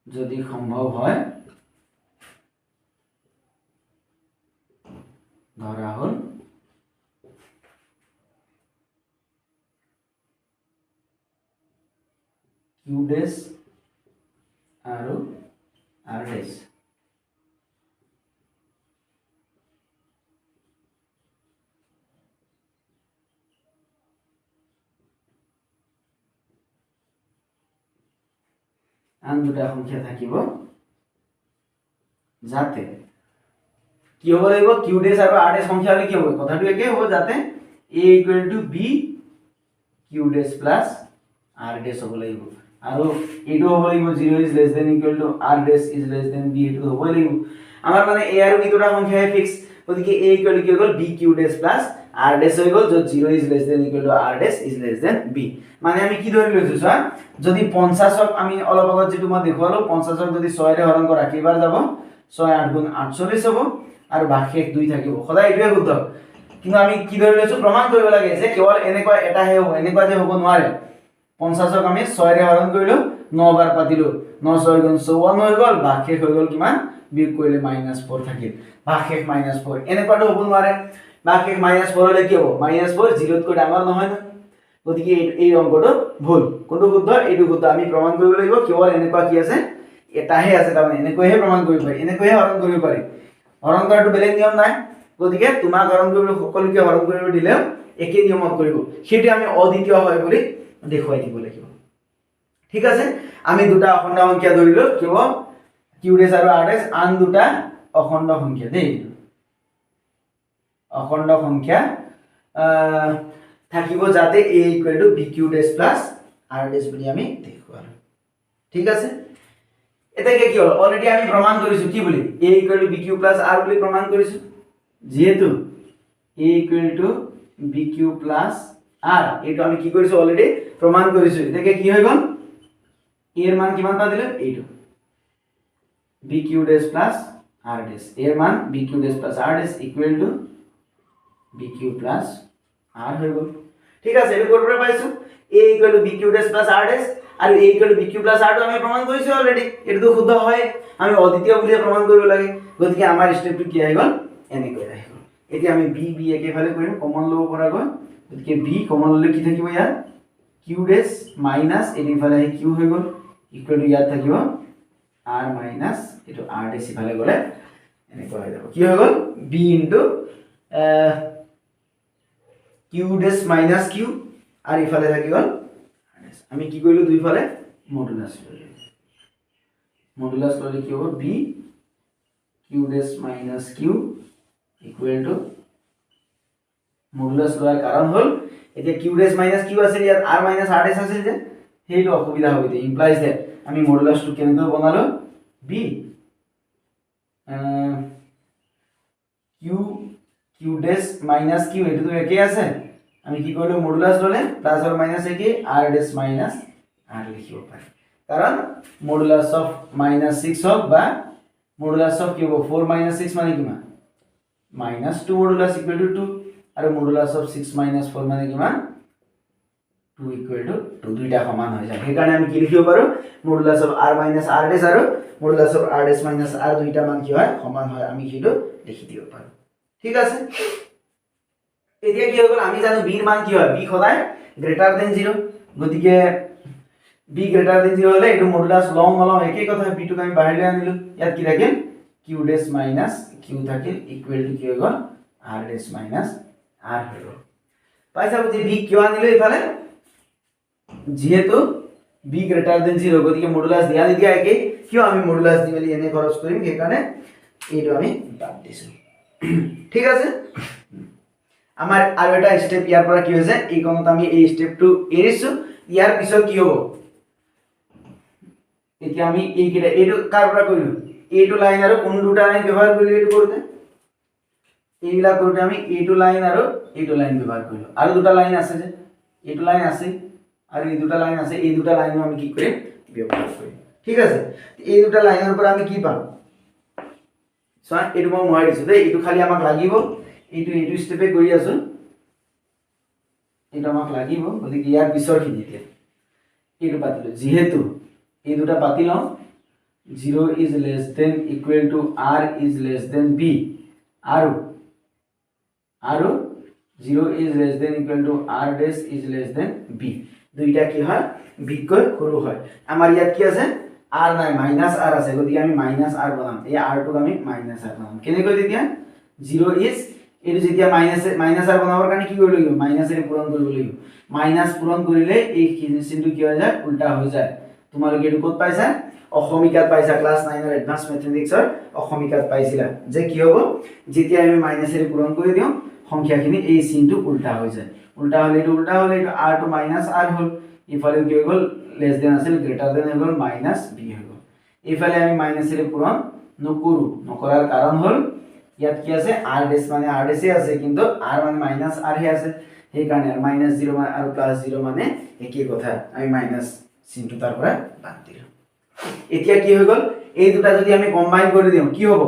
যদি সম্ভৱ হয় ধৰা হল q ডেশ আৰু r ডেশ আন দুটা সংখ্যা থাকিব যাতে কি হ'ব লাগিব q ডেশ আৰু r ডেশ সংখ্যা হলে কি হ'ব কথাটো একে হ'ব যাতে a = b q ডেশ প্লাস r ডেশ হ'ব লাগিব আৰু এইটো হ'ব লাগিব 0 is less than equal to r ডেশ is less than b এইটো হ'ব লাগিব আমাৰ মানে a আৰু b দুটা সংখ্যাই ফিক্স গতিকে a = কি হ'ল b q ডেশ প্লাস r ডেশ হৈ গ'ল যত 0 is less than equal to r ডেশ is less than b মানে আমি কি ধৰি লৈছো চোৱা যদি 50 ক আমি অলপ আগত যেটো মই দেখুৱালো 50 ক যদি 6 ৰে হৰণ কৰা কিবাৰ যাব 6 8 গুণ 48 হ'ব আৰু ভাগশেষ 2 থাকিব সদায় এইটোৱে শুদ্ধ কিন্তু আমি কি ধৰি লৈছো প্ৰমাণ কৰিব লাগে যে কেৱল এনেকুৱা এটাহে হ'ব এনেকুৱা যে হ'ব নোৱাৰে 50 ক আমি 6 ৰে হৰণ কৰিলো 9 বাৰ পাতিলো 9 6 গুণ 54 হৈ গ'ল ভাগশেষ হৈ গ'ল কিমান বিয়োগ কৰিলে -4 থাকিল ভাগশেষ -4 এনেকুৱাটো হ'ব নোৱাৰে ভাগশেষ -4 হলে কি হ'ব -4 0 তকৈ ডাঙৰ নহয় ন গতিকে এই অংকটো ভুল কোনটো শুদ্ধ এইটো শুদ্ধ আমি প্ৰমাণ কৰিব লাগিব কেৱল এনেকুৱা কি আছে এটাহে আছে তাৰমানে এনেকৈহে প্ৰমাণ কৰিব পাৰি এনেকৈহে হৰণ কৰিব পাৰি হৰণ কৰাটো বেলেগ নিয়ম নাই গতিকে তোমাক হৰণ কৰিবলৈ সকলোকে হৰণ কৰিব দিলেও একে নিয়মত কৰিব সেইটো আমি অদ্বিতীয় হয় বুলি দেখুৱাই দিব লাগিব ঠিক আছে আমি দুটা অখণ্ড সংখ্যা ধৰিলো কেৱল q ডেশ আৰু r ডেশ আন দুটা অখণ্ড সংখ্যা দেই অখণ্ড সংখ্যা থাকিব যাতে a = bq ডেশ প্লাস r ডেশ বুলি আমি দেখুৱালো ঠিক আছে এটাকে কি হল অলৰেডি আমি প্ৰমাণ কৰিছো কি বুলি a = bq প্লাস r বুলি প্ৰমাণ কৰিছো যেহেতু a = bq প্লাস r এইটো আমি কি কৰিছো অলৰেডি প্ৰমাণ কৰিছো এটাকে কি হৈ গল এর মান কিমান পা দিলে এইটো bq ডেশ প্লাস r ডেশ এর মান bq ডেশ প্লাস r ডেশ = bq প্লাস r হৈ গল ঠিক আছে এটো কৰপৰা পাইছো a = bq ডেশ প্লাস r ডেশ আৰু a = bq প্লাস r টো আমি প্ৰমাণ কৰিছো অলৰেডি এটো শুদ্ধ হয় আমি অদ্বিতীয় বুলি প্ৰমাণ কৰিব লাগে গতিকে আমাৰ স্টেপটো কি আহি গল এনেকৈ আহি গল এতিয়া আমি b একেফালে কৰিম কমন লব পৰা গল গতিকে b কমন ললে কি থাকিব ইয়াত q ডেশ মাইনাস এফালে আহি q হৈ গল ইকুৱেল টু ইয়াত থাকিব r মাইনাস এটো r ডেশ ইফালে গলে এনেকৈ হৈ যাব কি হৈ গল b q ডেশ মাইনাস q আর ইফালে থাকি গল আমি কি কইলো দুই ফালে মডুলাস ললে কি হবে b q ডেশ minus q equal to modulus লোৱাৰ কাৰণ হ'ল এতিয়া কিউ ডেছ মাইনাছ কিউ আছিল ইয়াত আৰ মাইনাছ আৰ ডেছ আছিল যে সেইটো অসুবিধা হ'ব এতিয়া ইমপ্লাইজ দ্যাট আমি মডুলাছটো কেনেকৈ বনালো B Q Q dash minus Q এইটো তো একেই আছে আমি কি কৰিলো মডুলাছ ললে প্লাস অৰ মাইনাস একেই আৰ ডেছ মাইনাছ আৰ লিখিব পাৰি কাৰণ মডুলাছ অফ -6 হওক বা মডুলাছ অফ কি হ'ব 4 - 6 মানে কিমান -2 মডুলাছ ইকুৱেল টু 2 আৰু মডুলাছ অফ 6 - 4 মানে কিমান 2 ইকুৱেল টু 2 দুইটা সমান হৈ যায় সেইকাৰণে আমি কি লিখিব পাৰো modulus of r - r dash আৰু modulus of r dash - r দুইটা মান কি হয় সমান হয় আমি সেইটো লিখি দিব পাৰো ঠিক আছে এতিয়া কি হ'ল আমি জানো b ৰ মান কি হয় b সদায় গ্ৰেটাৰ দেন 0 গতিকে b গ্ৰেটাৰ দেন 0 হলে এটো মডুলাছ লং নলং একেই কথা b টোক আমি বাহিৰলৈ আনিলো ইয়াত কি থাকিল q ডেছ মাইনাছ q থাকিল ইকুৱেল টু কি হৈ গ'ল r ডেছ মাইনাছ r হৈ গ'ল পাইছা বুজি b কিয় আনিলো ইফালে যেহেতু b গ্ৰেটাৰ দেন 0 গতিকে মডুলাছ দিয়া নিদিয়া একেই কিয় আমি মডুলাছ দি মেলি এনে খৰচ কৰিম সেইকাৰণে এইটো আমি বাদ দিছো ঠিক আছে আমাৰ আৰু এটা স্টেপ ইয়াৰ পৰা কি হৈছে এই কোণত আমি এই স্টেপটো এৰিছো ইয়াৰ পিছত কি হ'ব এতিয়া আমি এইটো কাৰ পৰা কৰিলো এইটো লাইন আৰু কোন দুটা লাইন ব্যৱহাৰ কৰিলো এইটো কৰোতে এইবিলাক কৰোতে আমি এইটো লাইন আৰু এইটো লাইন ব্যৱহাৰ কৰিলো আৰু দুটা লাইন আছে যে এইটো লাইন আছে আৰু এই দুটা লাইন আছে এই দুটা লাইনও আমি কি কৰিম ব্যৱহাৰ কৰিম ঠিক আছে এই দুটা লাইনৰ পৰা আমি কি পাম সো এইটো মই মোহাই দিছো দেই এইটো খালি আমাক লাগিব এইটো স্টেপে কৰি আছো এইটো আমাক লাগিব গতিকে ইয়াৰ পিছৰখিনি এতিয়া এইটো পাতিলো যেহেতু এই দুটা পাতি লওঁ 0 is less than equal to r is less than b আৰু 0 is less than equal to r dash is less than b দুইটা কি হয় b কৈ সৰু হয় আমাৰ ইয়াত কি আছে r নাই মাইনাস r আছে গতিকে আমি মাইনাস r বনাম এই r টোক আমি মাইনাস r বনাম কেনেকৈ তেতিয়া 0 is এটো যেতিয়া মাইনাস r বনাবৰ কাৰণে কি কৰিব লাগিব মাইনাস এৰে পূৰণ কৰিব লাগিব মাইনাস পূৰণ কৰিলে এই চিহ্নটো কি হৈ যায় উল্টা হৈ যায় তোমালোকে এটো ক'ত পাইছা অসমীকাত পাইছা ক্লাস 9 ৰ এডভান্স ম্যাথমেটিক্সৰ অসমীকাত পাইছিলা যে কি হ'ব যেতিয়া আমি মাইনাস এৰে পূৰণ কৰি দিও সংখ্যাখিনি এই চিহ্নটো উল্টা হৈ যায় উল্টা হলে এটো r to minus r হল ইফালে কি হৈ গল লেস দেন আছিল গ্রেটার দেন হৈ গল মাইনাস b হৈ গল ইফালে আমি মাইনাস এৰে পূৰণ নকৰাৰ কাৰণ হল ইয়াত কি আছে r ডেছ মানে r ডেছে আছে কিন্তু r মানে মাইনাস r হে আছে সেই কাৰণে r মাইনাস 0 মানে আৰু প্লাস 0 মানে একেই কথা আমি মাইনাস চিহ্নটো তাৰ পৰা বাদ দিলো এতিয়া কি হৈ গল এই দুটা যদি আমি কম্বাইন কৰি দিও কি হ'ব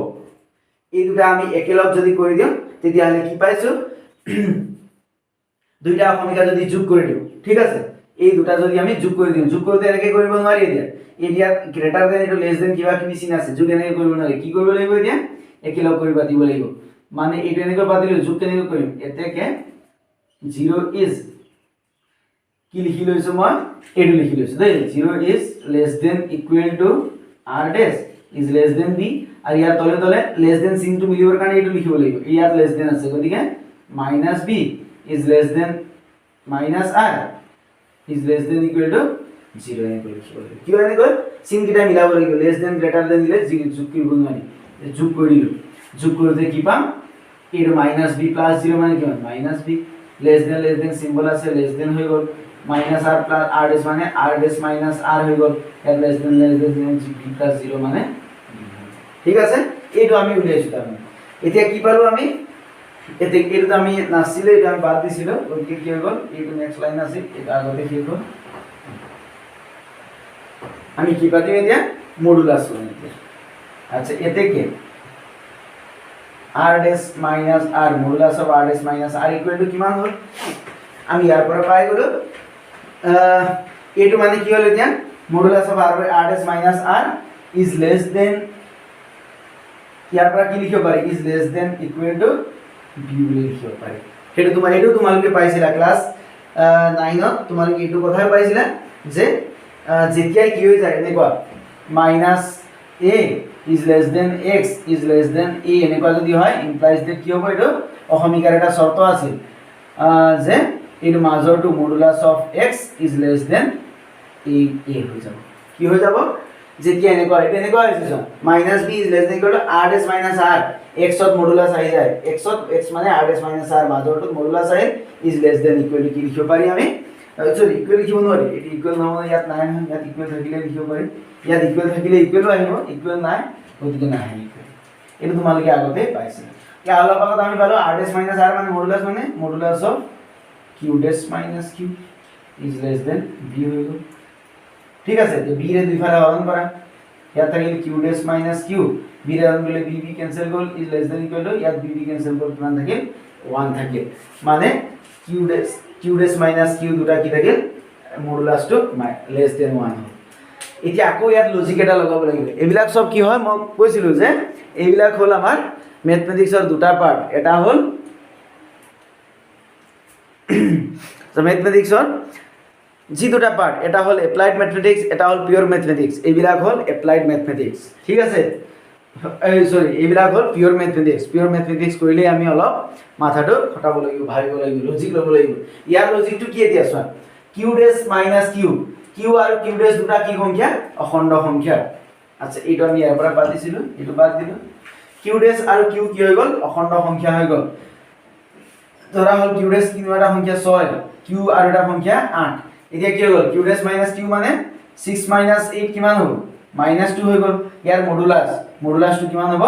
এই দুটা আমি একেলগ যদি কৰি দিও তেতিয়া হলে কি পাইছো দুইটা অসমীকা যদি যোগ কৰি দিও ঠিক আছে এই দুটা যদি আমি যোগ কৰি দিও যোগ কৰোতে এনেকৈ কৰিব নোৱাৰি এতিয়া গ্ৰেটাৰ দেন এটো লেস দেন কিবা কিবি চিন আছে যোগ এনেকৈ কৰিব নোৱাৰি কি কৰিব লাগিব এতিয়া একেলগ কৰি পাতিব লাগিব মানে এইটো এনেকৈ পাতিলো যোগ কেনেকৈ কৰিম এতেকে 0 is কি লিখি লৈছো মই এইটো লিখি লৈছো দেই 0 is less than equal to r dash is less than b আৰু ইয়াৰ তলে তলে less than চিহ্নটো মিলিবৰ কাৰণে এইটো লিখিব লাগিব ইয়াত less than আছে গতিকে minus b is less than minus r is less than equal to 0 এনেকৈ লিখিব লাগিব কি হয় এনেকৈ চিহ্নকেইটা মিলাব লাগিব less than greater than দিলে যোগ কৰিব নোৱাৰি যোগ কৰি দিলো যোগ কৰোতে কি পাম এইটো minus b plus 0 মানে কিমান minus b less than symbol আছে less than হৈ গল minus r plus r dash মানে r dash minus r হৈ গল এর less than b plus 0 মানে ঠিক আছে এইটো আমি উলিয়াইছো তাৰমানে এতিয়া কি পালো আমি এইটো আমি নাছিলে এটা আমি বাদ দিছিলো গতিকে কি হৈ গল এইটো নেক্সট লাইন আছে এটা আগতে কি হ'ল আমি কি পাতিম এতিয়া মডুলাস কৰিম এতিয়া আচ্ছা এতে কি r dash minus r modulus of r dash minus r equal to কিমান হ'ল আমি ইয়াৰ পৰা পাই গলো এইটো মানে কি হ'ল এতিয়া modulus of r dash minus r is less than ইয়াৰ পৰা কি লিখিব পাৰি is less than equal to b বুলি লিখিব পাৰি হেতু তোমালোকে পাইছিলা ক্লাস 9 ত তোমালোকে এইটো কথাই পাইছিলা যে যেতিয়া কি হৈ যায় এনেকুৱা minus a is less than x is less than a এনেকুৱা যদি হয় implies that কি হ'ব এটো অসমীকাৰ এটা শৰ্ত আছে যে এৰ মাজৰটো modulus of x is less than a হৈ যাব কি হৈ যাব যেতিয়া এনেকুৱা হৈছে চোন minus b is less than equal to r dash minus r এক্সত মডুলাছ আহি যায় এক্সত এক্স মানে আৰ ডেছ মাইনাছ আৰ মাজৰটোত মডুলাছ আহিল is less than equal to কি লিখিব পাৰি আমি সৰি ইকুৱেল লিখিব নোৱাৰি এটি ইকুৱেল নহয় ইয়াত নাই নহয় ইয়াত ইকুৱেল থাকিলে লিখিব পাৰি ইয়াত ইকুৱেল থাকিলে ইকুৱেলো আহিব ইকুৱেল নাই গতিকে নাহে ইকুৱেল এইটো তোমালোকে আগতে পাইছিলা এতিয়া অলপ আগত আমি পালো আৰ ডেছ মাইনাছ আৰ মানে modulus of q dash minus q is less than b হৈ গ'ল ঠিক আছে তো বি রে দুই ফালে হরণ করা ইয়াত থাকিলে q dash minus q b রে হরণ করলে বি বি ক্যান্সেল গ'ল is less than equal to ইয়াত বি বি ক্যান্সেল গ'ল কিমান থাকিল 1 থাকিল মানে কিউ ডেছ মাইনাছ কিউ দুটা কি থাকিল মডুলাছটো লেছ দেন 1 হ'ল এতিয়া আকৌ ইয়াত লজিক এটা লগাব লাগিব এইবিলাক সব কি হয় মই কৈছিলো যে এইবিলাক হ'ল আমাৰ ম্যাথমেটিক্সৰ দুটা পাৰ্ট এটা হ'ল তো ম্যাথমেটিক্সৰ जी দুটা পার্ট এটা হল এপ্লাইড ম্যাথমেটিক্স এটা হল পিওর ম্যাথমেটিক্স এইবিলাক হল এপ্লাইড ম্যাথমেটিক্স ঠিক আছে সরি এইবিলাক হল পিওর ম্যাথমেটিক্স কৰিলে আমি অলপ মাথাটো খটাব লাগিব ভাবিব লাগিব লজিক ল'ব লাগিব ইয়াৰ লজিকটো কি এতিয়া চোৱা Q dash minus Q Q আৰু কিউ ডেছ দুটা কি সংখ্যা অখণ্ড সংখ্যা আচ্ছা এইটো আমি ইয়াৰ পৰা বাদ দিছিলো এইটো বাদ দিলো কিউ ডেছ আৰু কিউ কি হৈ গ'ল অখণ্ড সংখ্যা হৈ গ'ল ধৰা হল কিউ ডেছ তিনিটা সংখ্যা 6 কিউ আৰু এটা সংখ্যা 8 এতিয়া কি হ'ল কিউ ডেছ মাইনাছ কিউ মানে 6 মাইনাছ 8 কিমান হ'ব -2 হৈ গ'ল ইয়াৰ মডুলাছটো কিমান হ'ব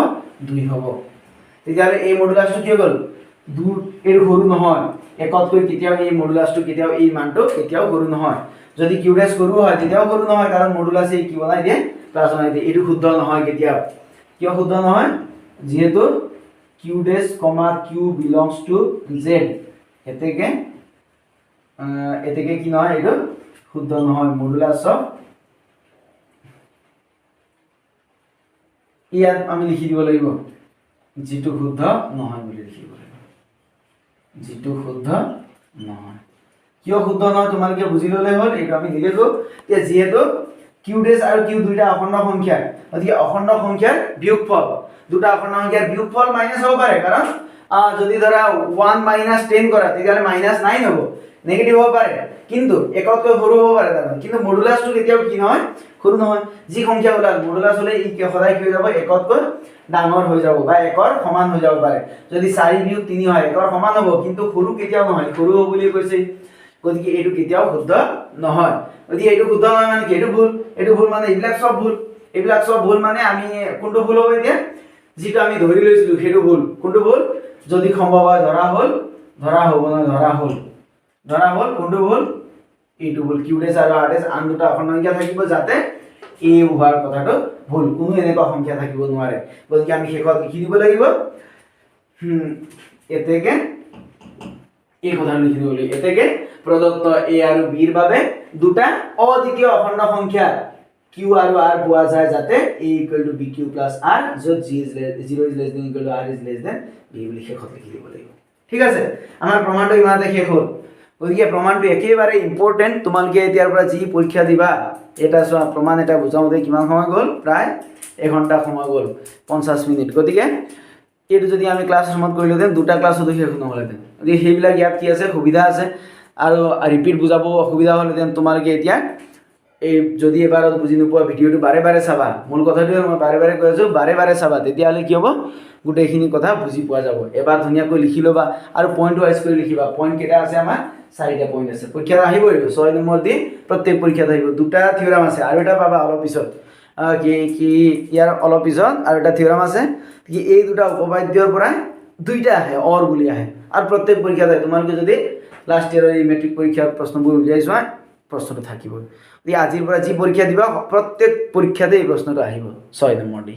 2 হ'ব তেতিয়াহ'লে এই মডুলাছটো কি হৈ গ'ল 2 এর সৰু নহয় একতকৈ কেতিয়াও এই মডুলাছটো কেতিয়াও এই মানটো কেতিয়াও সৰু নহয় যদি কিউ ডেছ সৰু হয় তেতিয়াও সৰু নহয় কাৰণ মডুলাছে কি বনাই দিয়ে প্লাস বনাই দিয়ে এইটো শুদ্ধ নহয় কেতিয়াও কিয় শুদ্ধ নহয় যেহেতু q dash q belongs to z এতেকে কি নহয় এইটো শুদ্ধ নহয় মডুলাছ অফ ইয়াত আমি লিখি দিব লাগিব যেটো শুদ্ধ নহয় বুলি লিখিব লাগিব যেটো শুদ্ধ নহয় কিয় শুদ্ধ নহয় তোমালোকে বুজি ললে হ'ল এইটো আমি দিলেগো যে যেহেতু কিউ ডেছ আৰু কিউ দুইটা অখণ্ড সংখ্যা গতিকে অখণ্ড সংখ্যাৰ বিয়োগফল দুটা অখণ্ড সংখ্যাৰ বিয়োগফল মাইনাস হ'ব পাৰে কাৰণ যদি ধৰা 1 মাইনাস 10 কৰা তেতিয়াহ'লে -9 হ'ব নেগেটিভ হ'ব পাৰে কিন্তু একতকৈ সৰু হ'ব পাৰে তাৰ কিন্তু মডুলাছটো কেতিয়াও কি নহয় সৰু নহয় যি সংখ্যা ওলাল মডুলাছ হলে ই সদায় কি হৈ যাব একতকৈ ডাঙৰ হৈ যাব বা একৰ সমান হৈ যাব পাৰে যদি 4 বিয়োগ 3 হয় একৰ সমান হ'ব কিন্তু সৰু কেতিয়াও নহয় সৰু হ'ব বুলি কৈছে গতিকে এইটো কেতিয়াও শুদ্ধ নহয় গতিকে এইটো শুদ্ধ নহয় মানে কি এইটো ভুল মানে এইবিলাক সব ভুল মানে আমি কোনটো ভুল হ'ব এতিয়া যেটো আমি ধৰি লৈছিলো সেইটো ভুল কোনটো ভুল যদি সম্ভৱ হয় ধৰা হ'ল কোনটো ভুল এইটো ভুল কিউ ডেছ আৰু আৰ ডেছ আন দুটা অখণ্ড সংখ্যা থাকিব যাতে এই হোৱাৰ কথাটো ভুল কোনো এনেকুৱা সংখ্যা থাকিব নোৱাৰে গতিকে আমি শেষত লিখি দিব লাগিব এতেকে এই কথাটো লিখি দিব লাগিব এতেকে প্ৰদত্ত এ আৰু বিৰ বাবে দুটা অদ্বিতীয় অখণ্ড সংখ্যা কিউ আৰু আৰ পোৱা যায় যাতে a = bq + r যত g is 0 is less than equal to r is less than b বুলি শেষত লিখি দিব লাগিব ঠিক আছে আমাৰ প্ৰমাণটো ইমানতে শেষ হ'ল গতিকে প্ৰমাণটো একেবাৰে ইম্পৰ্টেন্ট তোমালোকে এতিয়াৰ পৰা যি পৰীক্ষা দিবা এটা প্ৰমাণ এটা বুজাওঁতে কিমান সময় গ'ল প্ৰায় 1 ঘণ্টা সময় গ'ল 50 মিনিট গতিকে এইটো যদি আমি ক্লাছ ৰুমত কৰিলেহেঁতেন দুটা ক্লাছতো শেষ নহ'লেহেঁতেন গতিকে সেইবিলাক ইয়াত কি আছে সুবিধা আছে আৰু ৰিপিট বুজাব অসুবিধা হ'লেহেঁতেন তোমালোকে এতিয়া এই যদি এবাৰত বুজি নোপোৱা ভিডিঅ'টো বাৰে বাৰে চাবা মূল কথাটো মই বাৰে বাৰে কৈ আছোঁ বাৰে বাৰে চাবা তেতিয়াহ'লে কি হ'ব গোটেইখিনি কথা বুজি পোৱা যাব এবাৰ ধুনীয়াকৈ লিখি ল'বা আৰু পইণ্ট ৱাইজ কৰি লিখিবা পইণ্ট কেইটা আছে আমাৰ 4টা পইণ্ট আছে পৰীক্ষাত আহিবই 6 নম্বৰ দিন প্ৰত্যেক পৰীক্ষাত আহিব দুটা থিওৰাম আছে আৰু এটা পাবা অলপ পিছত কি ইয়াৰ অলপ পিছত আৰু এটা থিওৰাম আছে কি এই দুটা উপপাদ্যৰ পৰা দুইটা আহে অৰ বুলি আহে আৰু প্ৰত্যেক পৰীক্ষাত তোমালোকে যদি লাষ্ট ইয়াৰৰ এই মেট্ৰিক পৰীক্ষাৰ প্ৰশ্নবোৰ উলিয়াই চোৱা প্ৰশ্নটো থাকিব আজিৰ পৰা যি পৰীক্ষা দিবা প্ৰত্যেক পৰীক্ষাতে এই প্ৰশ্নটো আহিব 6 নম্বৰ দি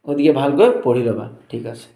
গতিকে ভালকৈ পঢ়ি ল'বা ঠিক আছে